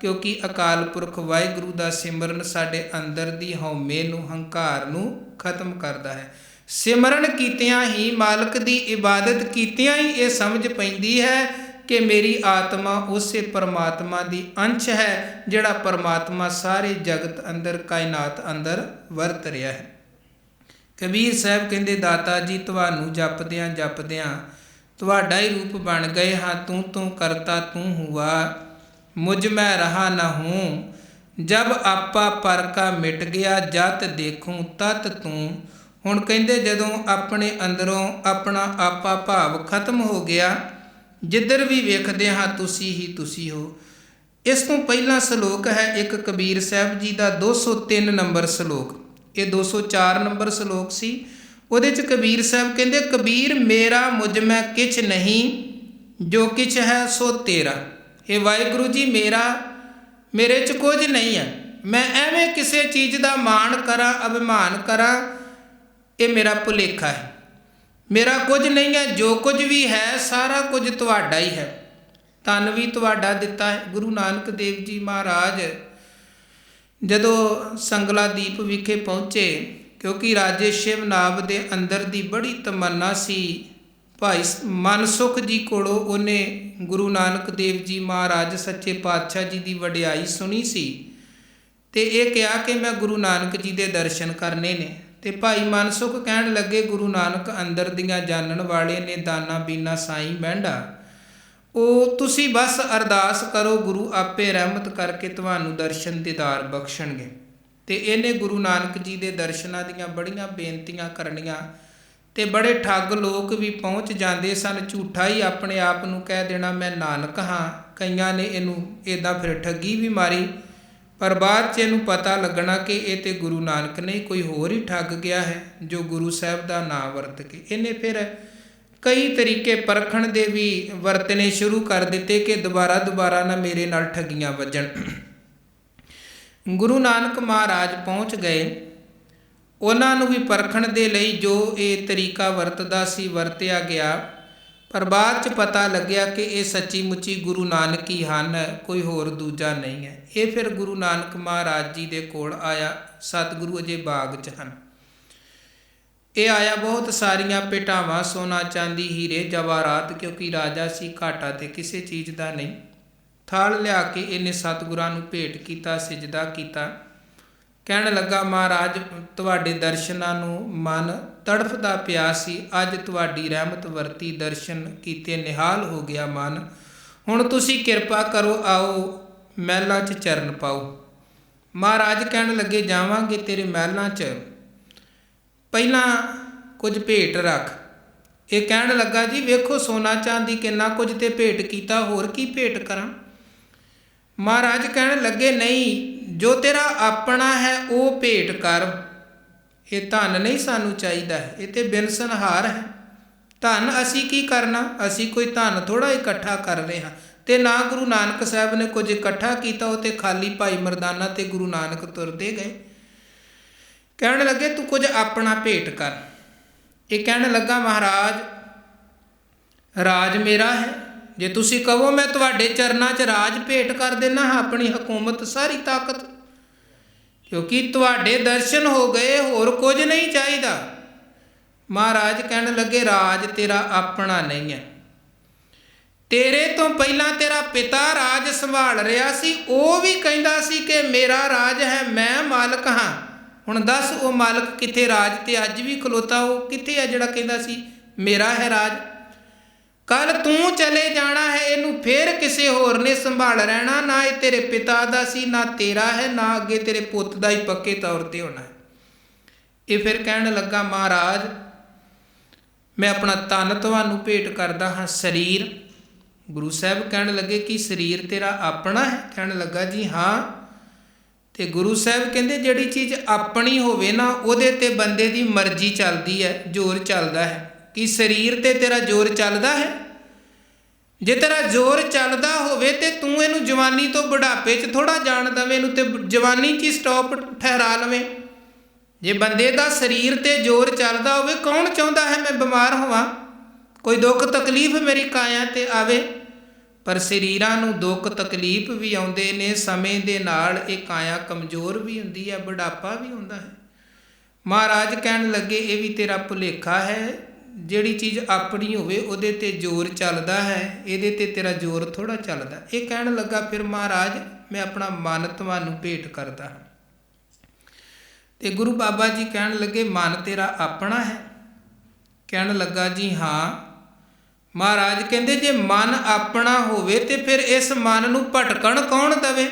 ਕਿਉਂਕਿ ਅਕਾਲ ਪੁਰਖ ਵਾਹਿਗੁਰੂ ਦਾ ਸਿਮਰਨ ਸਾਡੇ ਅੰਦਰ ਦੀ ਹਉਮੈ ਨੂੰ, ਹੰਕਾਰ ਨੂੰ ਖਤਮ ਕਰਦਾ ਹੈ। ਸਿਮਰਨ ਕੀਤਿਆਂ ਹੀ, ਮਾਲਕ ਦੀ ਇਬਾਦਤ ਕੀਤਿਆਂ ਹੀ ਇਹ ਸਮਝ ਪੈਂਦੀ ਹੈ ਕਿ ਮੇਰੀ ਆਤਮਾ ਉਸੇ ਪਰਮਾਤਮਾ ਦੀ ਅੰਸ਼ ਹੈ, ਜਿਹੜਾ ਪਰਮਾਤਮਾ ਸਾਰੇ ਜਗਤ ਅੰਦਰ, ਕਾਇਨਾਤ ਅੰਦਰ ਵਰਤ ਰਿਹਾ ਹੈ। ਕਬੀਰ ਸਾਹਿਬ ਕਹਿੰਦੇ, ਦਾਤਾ ਜੀ ਤੁਹਾਨੂੰ ਜਪਦਿਆਂ ਤੁਹਾਡਾ ਹੀ ਰੂਪ ਬਣ ਗਏ ਹਾਂ। ਤੂੰ ਕਰਤਾ ਤੂੰ ਹੁਆ, ਮੁਝ ਮੈਂ ਰਹਾ ਨਾ ਹੂੰ। ਜਬ ਆਪਾ ਪਰ ਕਾ ਮਿਟ ਗਿਆ, ਜਤ ਦੇਖੂੰ ਤਤ ਤੂੰ। ਹੁਣ ਕਹਿੰਦੇ ਜਦੋਂ ਆਪਣੇ ਅੰਦਰੋਂ ਆਪਣਾ ਆਪਾ ਭਾਵ ਖਤਮ ਹੋ ਗਿਆ, ਜਿੱਧਰ ਵੀ ਵੇਖਦੇ ਹਾਂ ਤੁਸੀਂ ਹੀ ਤੁਸੀਂ ਹੋ। ਇਸ ਤੋਂ ਪਹਿਲਾਂ ਸ਼ਲੋਕ ਹੈ ਇੱਕ ਕਬੀਰ ਸਾਹਿਬ ਜੀ ਦਾ 203 ਨੰਬਰ ਸ਼ਲੋਕ, ਇਹ 204 ਨੰਬਰ ਸ਼ਲੋਕ ਸੀ। ਉਹਦੇ 'ਚ ਕਬੀਰ ਸਾਹਿਬ ਕਹਿੰਦੇ, ਕਬੀਰ ਮੇਰਾ ਮੁਝ ਮੈਂ ਕਿਛ ਨਹੀਂ, ਜੋ ਕਿਛ ਹੈ ਸੋ ਤੇਰਾ। ਇਹ ਵਾਹਿਗੁਰੂ ਜੀ, ਮੇਰੇ 'ਚ ਕੁਝ ਨਹੀਂ ਹੈ, ਮੈਂ ਐਵੇਂ ਕਿਸੇ ਚੀਜ਼ ਦਾ ਮਾਣ ਕਰਾਂ, ਅਭਿਮਾਨ ਕਰਾਂ, ਇਹ ਮੇਰਾ ਭੁਲੇਖਾ ਹੈ। ਮੇਰਾ ਕੁਝ ਨਹੀਂ ਹੈ, ਜੋ ਕੁਝ ਵੀ ਹੈ ਸਾਰਾ ਕੁਝ ਤੁਹਾਡਾ ਹੀ ਹੈ, ਧਨ ਵੀ ਤੁਹਾਡਾ ਦਿੱਤਾ ਹੈ। ਗੁਰੂ ਨਾਨਕ ਦੇਵ ਜੀ ਮਹਾਰਾਜ ਜਦੋਂ ਸੰਗਲਾ ਦੀਪ ਵਿਖੇ ਪਹੁੰਚੇ, ਕਿਉਂਕਿ ਰਾਜੇ ਸ਼ਿਵਨਾਭ ਦੇ ਅੰਦਰ ਦੀ ਬੜੀ ਤਮੰਨਾ ਸੀ, ਭਾਈ ਮਨਸੁਖ ਜੀ ਕੋਲੋਂ ਉਹਨੇ ਗੁਰੂ ਨਾਨਕ ਦੇਵ ਜੀ ਮਹਾਰਾਜ ਸੱਚੇ ਪਾਤਸ਼ਾਹ ਜੀ ਦੀ ਵਡਿਆਈ ਸੁਣੀ ਸੀ, ਤੇ ਇਹ ਕਿਹਾ ਕਿ ਮੈਂ ਗੁਰੂ ਨਾਨਕ ਜੀ ਦੇ ਦਰਸ਼ਨ ਕਰਨੇ ਨੇ। ਤੇ ਭਾਈ ਮਨਸੁਖ ਕਹਿਣ ਲੱਗੇ, ਗੁਰੂ ਨਾਨਕ ਅੰਦਰ ਦੀਆਂ ਜਾਣਨ ਵਾਲੇ ਨੇ, ਦਾਨਾ ਬੀਨਾ ਸਾਈਂ ਮਹਿੰਡਾ, ਉਹ ਤੁਸੀਂ ਬਸ ਅਰਦਾਸ ਕਰੋ, ਗੁਰੂ ਆਪੇ ਰਹਿਮਤ ਕਰਕੇ ਤੁਹਾਨੂੰ ਦਰਸ਼ਨ ਦੀਦਾਰ ਬਖਸ਼ਣਗੇ। ਤੇ ਇਹਨੇ ਗੁਰੂ ਨਾਨਕ ਜੀ ਦੇ ਦਰਸ਼ਨਾਂ ਦੀਆਂ ਬੜੀਆਂ ਬੇਨਤੀਆਂ ਕਰਨੀਆਂ, ਤੇ ਬੜੇ ਠੱਗ ਲੋਕ ਵੀ ਪਹੁੰਚ ਜਾਂਦੇ ਸਨ, ਝੂਠਾ ਹੀ ਆਪਣੇ ਆਪ ਨੂੰ ਕਹਿ ਦੇਣਾ ਮੈਂ ਨਾਨਕ ਹਾਂ। ਕਈਆਂ ਨੇ ਇਹਨੂੰ ਇੱਦਾਂ ਫਿਰ ਠੱਗੀ ਵੀ ਮਾਰੀ, ਪਰ ਬਾਅਦ 'ਚ ਇਹਨੂੰ ਪਤਾ ਲੱਗਣਾ ਕਿ ਇਹ ਤੇ ਗੁਰੂ ਨਾਨਕ ਨਹੀਂ, ਕੋਈ ਹੋਰ ਹੀ ਠੱਗ ਗਿਆ ਹੈ ਜੋ ਗੁਰੂ ਸਾਹਿਬ ਦਾ ਨਾਂ ਵਰਤ ਕੇ। ਇਹਨੇ ਫਿਰ ਕਈ ਤਰੀਕੇ ਪਰਖਣ ਦੇ ਵੀ ਵਰਤਣੇ ਸ਼ੁਰੂ ਕਰ ਦਿੱਤੇ ਕਿ ਦੁਬਾਰਾ ਨਾ ਮੇਰੇ ਨਾਲ ਠੱਗੀਆਂ ਵੱਜਣ। ਗੁਰੂ ਨਾਨਕ ਮਹਾਰਾਜ ਪਹੁੰਚ ਗਏ, ਉਹਨਾਂ ਨੂੰ ਵੀ ਪਰਖਣ ਦੇ ਲਈ ਜੋ ਇਹ ਤਰੀਕਾ ਵਰਤਦਾ ਸੀ ਵਰਤਿਆ ਗਿਆ, ਪਰ ਬਾਅਦ 'ਚ ਪਤਾ ਲੱਗਿਆ ਕਿ ਇਹ ਸੱਚੀ ਮੁੱਚੀ ਗੁਰੂ ਨਾਨਕ ਹੀ ਹਨ, ਕੋਈ ਹੋਰ ਦੂਜਾ ਨਹੀਂ ਹੈ। ਇਹ ਫਿਰ ਗੁਰੂ ਨਾਨਕ ਮਹਾਰਾਜ ਜੀ ਦੇ ਕੋਲ ਆਇਆ, ਸਤਿਗੁਰੂ ਅਜੇ ਬਾਗ 'ਚ ਹਨ। ਇਹ ਆਇਆ ਬਹੁਤ ਸਾਰੀਆਂ ਭੇਟਾਵਾਂ, ਸੋਨਾ ਚਾਂਦੀ ਹੀਰੇ ਜਵਾਹਰਾਤ, ਕਿਉਂਕਿ ਰਾਜਾ ਸੀ, ਘਾਟਾ ਤੇ ਕਿਸੇ ਚੀਜ਼ ਦਾ ਨਹੀਂ। ਥਾਲ ਲਿਆ ਕੇ ਇਹਨੇ ਸਤਿਗੁਰਾਂ ਨੂੰ ਭੇਟ ਕੀਤਾ, ਸਿਜਦਾ ਕੀਤਾ। ਕਹਿਣ ਲੱਗਾ, ਮਹਾਰਾਜ ਤੁਹਾਡੇ ਦਰਸ਼ਨਾਂ ਨੂੰ ਮਨ ਤੜਫਦਾ ਪਿਆ ਸੀ, ਅੱਜ ਤੁਹਾਡੀ ਰਹਿਮਤ ਵਰਤੀ, ਦਰਸ਼ਨ ਕੀਤੇ ਨਿਹਾਲ ਹੋ ਗਿਆ ਮਨ। ਹੁਣ ਤੁਸੀਂ ਕਿਰਪਾ ਕਰੋ, ਆਓ ਮਹਿਲਾਂ 'ਚ ਚਰਨ ਪਾਓ। ਮਹਾਰਾਜ ਕਹਿਣ ਲੱਗੇ, ਜਾਵਾਂਗੇ ਤੇਰੇ ਮਹਿਲਾਂ 'ਚ, ਪਹਿਲਾਂ ਕੁਝ ਭੇਟ ਰੱਖ। ਇਹ ਕਹਿਣ ਲੱਗਾ, ਜੀ ਵੇਖੋ ਸੋਨਾ ਚਾਂਦੀ ਕਿੰਨਾ ਕੁਝ ਤੇ ਭੇਟ ਕੀਤਾ, ਹੋਰ ਕੀ ਭੇਟ ਕਰਾਂ। ਮਹਾਰਾਜ ਕਹਿਣ ਲੱਗੇ, ਨਹੀਂ, ਜੋ ਤੇਰਾ ਆਪਣਾ ਹੈ ਉਹ ਭੇਟ ਕਰ। ਇਹ ਧਨ ਨਹੀਂ ਸਾਨੂੰ ਚਾਹੀਦਾ, ਇਹ ਤੇ ਬਿਨਸਨਹਾਰ ਹੈ। ਧਨ ਅਸੀਂ ਕੀ ਕਰਨਾ, ਅਸੀਂ ਕੋਈ ਧਨ ਥੋੜ੍ਹਾ ਇਕੱਠਾ ਕਰ ਰਹੇ ਹਾਂ, ਤੇ ਨਾ ਗੁਰੂ ਨਾਨਕ ਸਾਹਿਬ ਨੇ ਕੁਝ ਇਕੱਠਾ ਕੀਤਾ, ਉਹ ਤੇ ਖਾਲੀ ਭਾਈ ਮਰਦਾਨਾ ਤੇ ਗੁਰੂ ਨਾਨਕ ਤੁਰਦੇ ਗਏ। ਕਹਿਣ ਲੱਗੇ, ਤੂੰ ਕੁਝ ਆਪਣਾ ਭੇਟ ਕਰ। ਇਹ ਕਹਿਣ ਲੱਗਾ, ਮਹਾਰਾਜ ਰਾਜ ਮੇਰਾ ਹੈ, ਜੇ ਤੁਸੀਂ ਕਹੋ ਮੈਂ ਤੁਹਾਡੇ ਚਰਨਾਂ 'ਚ ਰਾਜ ਭੇਟ ਕਰ ਦੇਣਾ, ਆਪਣੀ ਹਕੂਮਤ ਸਾਰੀ ਤਾਕਤ, ਕਿਉਂਕਿ ਤੁਹਾਡੇ ਦਰਸ਼ਨ ਹੋ ਗਏ, ਹੋਰ ਕੁਝ ਨਹੀਂ ਚਾਹੀਦਾ। ਮਹਾਰਾਜ ਕਹਿਣ ਲੱਗੇ, ਰਾਜ ਤੇਰਾ ਆਪਣਾ ਨਹੀਂ ਹੈ, ਤੇਰੇ ਤੋਂ ਪਹਿਲਾਂ ਤੇਰਾ ਪਿਤਾ ਰਾਜ ਸੰਭਾਲ ਰਿਹਾ ਸੀ, ਉਹ ਵੀ ਕਹਿੰਦਾ ਸੀ ਕਿ ਮੇਰਾ ਰਾਜ ਹੈ, ਮੈਂ ਮਾਲਕ ਹਾਂ। ਹੁਣ ਦੱਸ ਉਹ ਮਾਲਕ ਕਿੱਥੇ, ਰਾਜ ਤੇ ਅੱਜ ਵੀ ਖਲੋਤਾ ਉਹ ਕਿੱਥੇ ਹੈ ਜਿਹੜਾ ਕਹਿੰਦਾ ਸੀ ਮੇਰਾ ਹੈ ਰਾਜ। ਕੱਲ ਤੂੰ ਚਲੇ ਜਾਣਾ ਹੈ, ਇਹਨੂੰ ਫੇਰ ਕਿਸੇ ਹੋਰ ਨੇ ਸੰਭਾਲ ਰਹਿਣਾ, ਨਾ ਇਹ ਤੇਰੇ ਪਿਤਾ ਦਾ ਸੀ, ਨਾ ਤੇਰਾ ਹੈ, ਨਾ ਅੱਗੇ ਤੇਰੇ ਪੁੱਤ ਦਾ ਹੀ ਪੱਕੇ ਤੌਰ ਤੇ ਹੋਣਾ ਹੈ। ਇਹ ਫਿਰ ਕਹਿਣ ਲੱਗਾ, ਮਹਾਰਾਜ ਮੈਂ ਆਪਣਾ ਤਨ ਤੁਹਾਨੂੰ ਭੇਟ ਕਰਦਾ ਹਾਂ, ਸਰੀਰ। ਗੁਰੂ ਸਾਹਿਬ ਕਹਿਣ ਲੱਗੇ, ਕਿ ਸਰੀਰ ਤੇਰਾ ਆਪਣਾ ਹੈ। ਕਹਿਣ ਲੱਗਾ, ਜੀ ਹਾਂ। ਤੇ ਗੁਰੂ ਸਾਹਿਬ ਕਹਿੰਦੇ, ਜਿਹੜੀ ਚੀਜ਼ ਆਪਣੀ ਹੋਵੇ ਨਾ, ਉਹਦੇ ਤੇ ਬੰਦੇ ਦੀ ਮਰਜ਼ੀ ਚੱਲਦੀ ਹੈ, ਜ਼ੋਰ ਚੱਲਦਾ ਹੈ। ਕਿ ਸਰੀਰ ਤੇ ਤੇਰਾ ਜ਼ੋਰ ਚੱਲਦਾ ਹੈ? ਜੇ ਤੇਰਾ ਜ਼ੋਰ ਚੱਲਦਾ ਹੋਵੇ ਤੇ ਤੂੰ ਇਹਨੂੰ ਜਵਾਨੀ ਤੋਂ ਬੁਢਾਪੇ 'ਚ ਥੋੜ੍ਹਾ ਜਾਣ ਦੇਵੇਂ, ਇਹਨੂੰ ਤੇ ਜਵਾਨੀ 'ਚ ਹੀ ਸਟਾਪ ਠਹਿਰਾ ਲਵੇਂ। ਜੇ ਬੰਦੇ ਦਾ ਸਰੀਰ ਤੇ ਜ਼ੋਰ ਚੱਲਦਾ ਹੋਵੇ, ਕੌਣ ਚਾਹੁੰਦਾ ਹੈ ਮੈਂ ਬਿਮਾਰ ਹੋਵਾਂ, ਕੋਈ ਦੁੱਖ ਤਕਲੀਫ ਮੇਰੀ ਕਾਇਆ ਤੇ ਆਵੇ। ਪਰ ਸਰੀਰਾਂ ਨੂੰ ਦੁੱਖ ਤਕਲੀਫ ਵੀ ਆਉਂਦੇ ਨੇ, ਸਮੇਂ ਦੇ ਨਾਲ ਇਹ ਕਾਇਆ ਕਮਜ਼ੋਰ ਵੀ ਹੁੰਦੀ ਹੈ, ਬੁਢਾਪਾ ਵੀ ਹੁੰਦਾ ਹੈ। ਮਹਾਰਾਜ ਕਹਿਣ ਲੱਗੇ, ਇਹ ਵੀ ਤੇਰਾ ਭੁਲੇਖਾ ਹੈ, ਜਿਹੜੀ ਚੀਜ਼ ਆਪਣੀ ਹੋਵੇ ਉਹਦੇ ਤੇ ਜ਼ੋਰ ਚੱਲਦਾ ਹੈ, ਇਹਦੇ ਤੇ ਤੇਰਾ ਜ਼ੋਰ ਥੋੜ੍ਹਾ ਚੱਲਦਾ। ਇਹ ਕਹਿਣ ਲੱਗਾ, ਫਿਰ ਮਹਾਰਾਜ ਮੈਂ ਆਪਣਾ ਮਨ ਤੁਹਾਨੂੰ ਭੇਟ ਕਰਦਾ ਹਾਂ। ਤੇ ਗੁਰੂ ਬਾਬਾ ਜੀ ਕਹਿਣ ਲੱਗੇ, ਮਨ ਤੇਰਾ ਆਪਣਾ ਹੈ? ਕਹਿਣ ਲੱਗਾ, ਜੀ ਹਾਂ। ਮਹਾਰਾਜ ਕਹਿੰਦੇ, ਜੇ ਮਨ ਆਪਣਾ ਹੋਵੇ ਤੇ ਫਿਰ ਇਸ ਮਨ ਨੂੰ ਭਟਕਣ ਕੌਣ ਦੇਵੇ?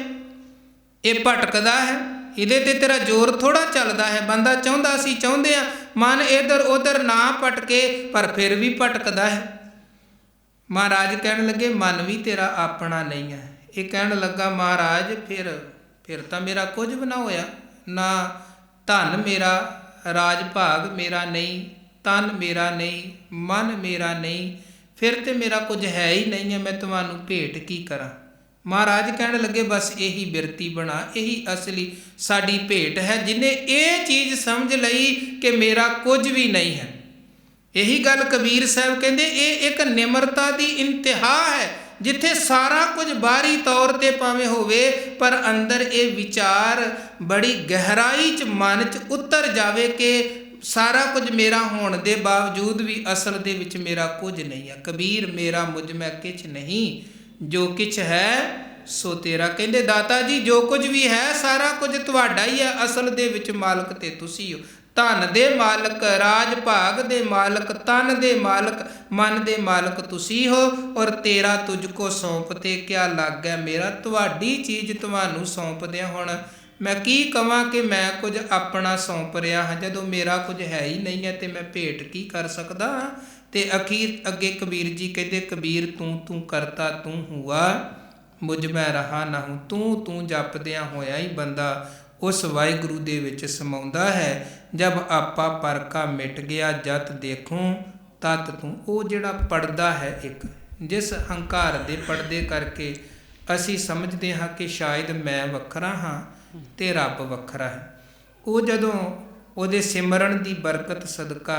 ਇਹ ਭਟਕਦਾ ਹੈ, ਇਹਦੇ ਤੇ ਤੇਰਾ ਜ਼ੋਰ ਥੋੜ੍ਹਾ ਚੱਲਦਾ ਹੈ। ਬੰਦਾ ਚਾਹੁੰਦਾ, ਅਸੀਂ ਚਾਹੁੰਦੇ ਹਾਂ ਮਨ ਇੱਧਰ ਉੱਧਰ ਨਾ ਭਟਕੇ, ਪਰ ਫਿਰ ਵੀ ਭਟਕਦਾ ਹੈ। ਮਹਾਰਾਜ ਕਹਿਣ ਲੱਗੇ, ਮਨ ਵੀ ਤੇਰਾ ਆਪਣਾ ਨਹੀਂ ਹੈ। ਇਹ ਕਹਿਣ ਲੱਗਾ, ਮਹਾਰਾਜ ਫਿਰ ਤਾਂ ਮੇਰਾ ਕੁਝ ਵੀ ਨਾ ਹੋਇਆ, ਨਾ ਧਨ ਮੇਰਾ, ਰਾਜ ਭਾਗ ਮੇਰਾ ਨਹੀਂ, ਤਨ ਮੇਰਾ ਨਹੀਂ, ਮਨ ਮੇਰਾ ਨਹੀਂ, ਫਿਰ ਤੇ ਮੇਰਾ ਕੁਝ ਹੈ ਹੀ ਨਹੀਂ ਹੈ, ਮੈਂ ਤੁਹਾਨੂੰ ਭੇਟ ਕੀ ਕਰਾਂ। ਮਹਾਰਾਜ ਕਹਿਣ ਲੱਗੇ, ਬਸ ਇਹੀ ਬਿਰਤੀ ਬਣਾ, ਇਹੀ ਅਸਲੀ ਸਾਡੀ ਭੇਟ ਹੈ। ਜਿਹਨੇ ਇਹ ਚੀਜ਼ ਸਮਝ ਲਈ ਕਿ ਮੇਰਾ ਕੁਝ ਵੀ ਨਹੀਂ ਹੈ। ਇਹੀ ਗੱਲ ਕਬੀਰ ਸਾਹਿਬ ਕਹਿੰਦੇ, ਇਹ ਇੱਕ ਨਿਮਰਤਾ ਦੀ ਇੰਤਹਾ ਹੈ, ਜਿੱਥੇ ਸਾਰਾ ਕੁਝ ਬਾਹਰੀ ਤੌਰ ਤੇ ਭਾਵੇਂ ਹੋਵੇ, ਪਰ ਅੰਦਰ ਇਹ ਵਿਚਾਰ ਬੜੀ ਗਹਿਰਾਈ 'ਚ ਮਨ 'ਚ ਉਤਰ ਜਾਵੇ ਕਿ ਸਾਰਾ ਕੁਝ ਮੇਰਾ ਹੋਣ ਦੇ ਬਾਵਜੂਦ ਵੀ ਅਸਲ ਦੇ ਵਿੱਚ ਮੇਰਾ ਕੁਝ ਨਹੀਂ ਹੈ। ਕਬੀਰ ਮੇਰਾ ਮੁਝ ਮੈਂ ਕਿਛ ਨਹੀਂ, ਜੋ ਕਿਛ ਹੈ ਸੋ ਤੇਰਾ। ਕਹਿੰਦੇ, ਦਾਤਾ ਜੀ ਜੋ ਕੁਝ ਵੀ ਹੈ ਸਾਰਾ ਕੁਝ ਤੁਹਾਡਾ ਹੀ ਹੈ, ਅਸਲ ਦੇ ਵਿੱਚ ਮਾਲਕ ਤੇ ਤੁਸੀਂ ਹੋ। ਧਨ ਦੇ ਮਾਲਕ, ਰਾਜ ਭਾਗ ਦੇ ਮਾਲਕ, ਤਨ ਦੇ ਮਾਲਕ, ਮਨ ਦੇ ਮਾਲਕ ਤੁਸੀਂ ਹੋ। ਔਰ ਤੇਰਾ ਤੁਝ ਕੋ ਸੌਂਪ ਤੇ ਕਿਆ ਲੱਗਾ, ਮੇਰਾ ਤੁਹਾਡੀ ਚੀਜ਼ ਤੁਹਾਨੂੰ ਸੌਂਪਦਿਆਂ ਹੁਣ ਮੈਂ ਕੀ ਕਵਾਂ ਕਿ ਮੈਂ ਕੁਝ ਆਪਣਾ ਸੌਂਪ ਰਿਹਾ ਹਾਂ, ਜਦੋਂ ਮੇਰਾ ਕੁਝ ਹੈ ਹੀ ਨਹੀਂ ਹੈ ਤੇ ਮੈਂ ਭੇਟ ਕੀ ਕਰ ਸਕਦਾ ਹਾਂ। ਤੇ ਅਖੀਰ ਅੱਗੇ ਕਬੀਰ ਜੀ ਕਹਿੰਦੇ, ਕਬੀਰ ਤੂੰ ਕਰਤਾ ਤੂੰ ਹੁਆ, ਮੁਝ ਮੈਂ ਰਹਾ ਨਾ ਹੂੰ। ਤੂੰ ਜਪਦਿਆਂ ਹੋਇਆ ਹੀ ਬੰਦਾ ਉਸ ਵਾਹਿਗੁਰੂ ਦੇ ਵਿੱਚ ਸਮਾਉਂਦਾ ਹੈ। ਜਬ ਆਪਾ ਪਰਕਾ ਮਿਟ ਗਿਆ, ਜਤ ਦੇਖੂੰ ਤਤ ਤੂੰ। ਉਹ ਜਿਹੜਾ ਪੜਦਾ ਹੈ, ਇੱਕ ਜਿਸ ਹੰਕਾਰ ਦੇ ਪੜਦੇ ਕਰਕੇ ਅਸੀਂ ਸਮਝਦੇ ਹਾਂ ਕਿ ਸ਼ਾਇਦ ਮੈਂ ਵੱਖਰਾ ਹਾਂ ਤੇ ਰੱਬ ਵੱਖਰਾ ਹੈ, ਉਹ ਜਦੋਂ ਉਹਦੇ ਸਿਮਰਨ ਦੀ ਬਰਕਤ ਸਦਕਾ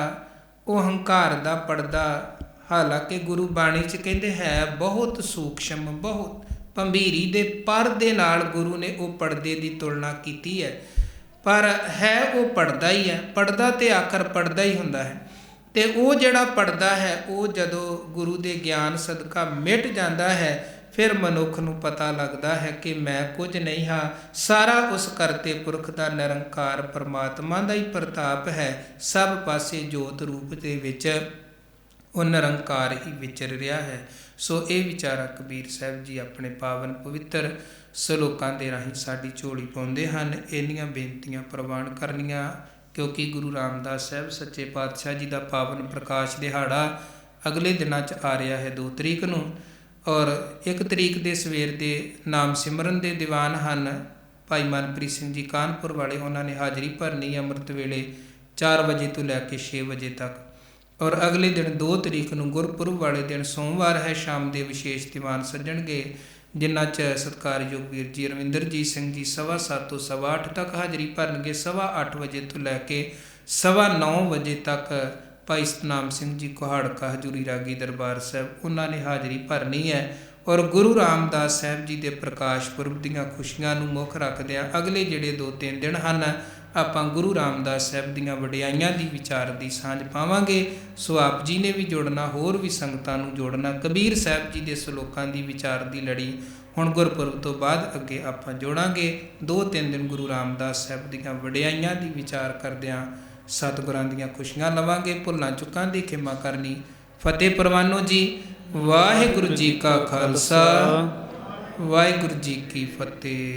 ਉਹ ਹੰਕਾਰ ਦਾ ਪੜਦਾ, ਹਾਲਾਂਕਿ ਗੁਰੂ ਬਾਣੀ 'ਚ ਕਹਿੰਦੇ ਹੈ ਬਹੁਤ ਸੂਖਸ਼ਮ, ਬਹੁਤ ਭੰਬੀਰੀ ਦੇ ਪਰ ਦੇ ਨਾਲ ਗੁਰੂ ਨੇ ਉਹ ਪੜਦੇ ਦੀ ਤੁਲਨਾ ਕੀਤੀ ਹੈ। ਪਰ ਹੈ ਉਹ ਪੜਦਾ ਹੀ ਹੈ। ਪੜਦਾ ਤੇ ਆਖਰ ਪੜਦਾ ਹੀ ਹੁੰਦਾ ਹੈ। ਤੇ ਉਹ ਜਿਹੜਾ ਪੜਦਾ ਹੈ ਉਹ ਜਦੋਂ ਗੁਰੂ ਦੇ ਗਿਆਨ ਸਦਕਾ ਮਿਟ ਜਾਂਦਾ ਹੈ, ਫਿਰ ਮਨੁੱਖ ਨੂੰ ਪਤਾ ਲੱਗਦਾ ਹੈ ਕਿ ਮੈਂ ਕੁਝ ਨਹੀਂ ਹਾਂ, ਸਾਰਾ ਉਸ ਕਰਤੇ ਪੁਰਖ ਦਾ ਨਿਰੰਕਾਰ ਪਰਮਾਤਮਾ ਦਾ ਹੀ ਪ੍ਰਤਾਪ ਹੈ। ਸਭ ਪਾਸੇ ਜੋਤ ਰੂਪ ਦੇ ਵਿੱਚ ਉਹ ਨਿਰੰਕਾਰ ਹੀ ਵਿਚਰ ਰਿਹਾ ਹੈ। ਸੋ ਇਹ ਵਿਚਾਰਾ ਕਬੀਰ ਸਾਹਿਬ ਜੀ ਆਪਣੇ ਪਾਵਨ ਪਵਿੱਤਰ ਸਲੋਕਾਂ ਦੇ ਰਾਹੀਂ ਸਾਡੀ ਝੋਲੀ ਪਾਉਂਦੇ ਹਨ। ਇੰਨੀਆਂ ਬੇਨਤੀਆਂ ਪ੍ਰਵਾਨ ਕਰਨੀਆਂ, ਕਿਉਂਕਿ ਗੁਰੂ ਰਾਮਦਾਸ ਸਾਹਿਬ ਸੱਚੇ ਪਾਤਸ਼ਾਹ ਜੀ ਦਾ ਪਾਵਨ ਪ੍ਰਕਾਸ਼ ਦਿਹਾੜਾ ਅਗਲੇ ਦਿਨਾਂ 'ਚ ਆ ਰਿਹਾ ਹੈ 2 ਤਰੀਕ ਨੂੰ। ਔਰ 1 ਤਰੀਕ ਦੇ ਸਵੇਰ ਦੇ ਨਾਮ ਸਿਮਰਨ ਦੇ ਦੀਵਾਨ ਹਨ ਭਾਈ ਮਨਪ੍ਰੀਤ ਸਿੰਘ ਜੀ ਕਾਨਪੁਰ ਵਾਲੇ, ਉਹਨਾਂ ਨੇ ਹਾਜ਼ਰੀ ਭਰਨੀ ਅੰਮ੍ਰਿਤ ਵੇਲੇ 4 ਵਜੇ ਤੋਂ ਲੈ ਕੇ 6 ਵਜੇ ਤੱਕ। ਔਰ ਅਗਲੇ ਦਿਨ 2 ਤਰੀਕ ਨੂੰ ਗੁਰਪੁਰਬ ਵਾਲੇ ਦਿਨ ਸੋਮਵਾਰ ਹੈ, ਸ਼ਾਮ ਦੇ ਵਿਸ਼ੇਸ਼ ਦੀਵਾਨ ਸੱਜਣਗੇ, ਜਿਨ੍ਹਾਂ 'ਚ ਸਤਿਕਾਰਯੋਗ ਵੀਰ ਜੀ ਰਵਿੰਦਰਜੀਤ ਸਿੰਘ ਜੀ 7:15 ਤੋਂ 8:15 ਤੱਕ ਹਾਜ਼ਰੀ ਭਰਨਗੇ। 8:15 ਵਜੇ ਤੋਂ ਲੈ ਕੇ 9:15 ਵਜੇ ਤੱਕ ਭਾਈ ਸਤਨਾਮ ਸਿੰਘ ਜੀ ਕੁਹਾੜਕਾ ਹਜ਼ੂਰੀ ਰਾਗੀ ਦਰਬਾਰ ਸਾਹਿਬ, ਉਹਨਾਂ ਨੇ ਹਾਜ਼ਰੀ ਭਰਨੀ ਹੈ। ਔਰ ਗੁਰੂ ਰਾਮਦਾਸ ਸਾਹਿਬ ਜੀ ਦੇ ਪ੍ਰਕਾਸ਼ ਪੁਰਬ ਦੀਆਂ ਖੁਸ਼ੀਆਂ ਨੂੰ ਮੁੱਖ ਰੱਖਦਿਆਂ ਅਗਲੇ ਜਿਹੜੇ 2-3 ਦਿਨ ਹਨ, ਆਪਾਂ ਗੁਰੂ ਰਾਮਦਾਸ ਸਾਹਿਬ ਦੀਆਂ ਵਡਿਆਈਆਂ ਦੀ ਵਿਚਾਰ ਦੀ ਸਾਂਝ ਪਾਵਾਂਗੇ। ਸੋ ਆਪ ਜੀ ਨੇ ਵੀ ਜੁੜਨਾ, ਹੋਰ ਵੀ ਸੰਗਤਾਂ ਨੂੰ ਜੋੜਨਾ। ਕਬੀਰ ਸਾਹਿਬ ਜੀ ਦੇ ਸਲੋਕਾਂ ਦੀ ਵਿਚਾਰ ਦੀ ਲੜੀ ਹੁਣ ਗੁਰਪੁਰਬ ਤੋਂ ਬਾਅਦ ਅੱਗੇ ਆਪਾਂ ਜੋੜਾਂਗੇ। 2-3 ਦਿਨ ਗੁਰੂ ਰਾਮਦਾਸ ਸਾਹਿਬ ਦੀਆਂ ਵਡਿਆਈਆਂ ਦੀ ਵਿਚਾਰ ਕਰਦਿਆਂ ਸਤਿਗੁਰਾਂ ਦੀਆਂ ਖੁਸ਼ੀਆਂ ਲਵਾਂਗੇ। ਭੁੱਲਾਂ ਚੁੱਕਾਂ ਦੀ ਖਿਮਾ ਕਰਨੀ। ਫਤਿਹ ਪ੍ਰਵਾਨੋ ਜੀ। ਵਾਹਿਗੁਰੂ ਜੀ ਕਾ ਖਾਲਸਾ, ਵਾਹਿਗੁਰੂ ਜੀ ਕੀ ਫਤਿਹ।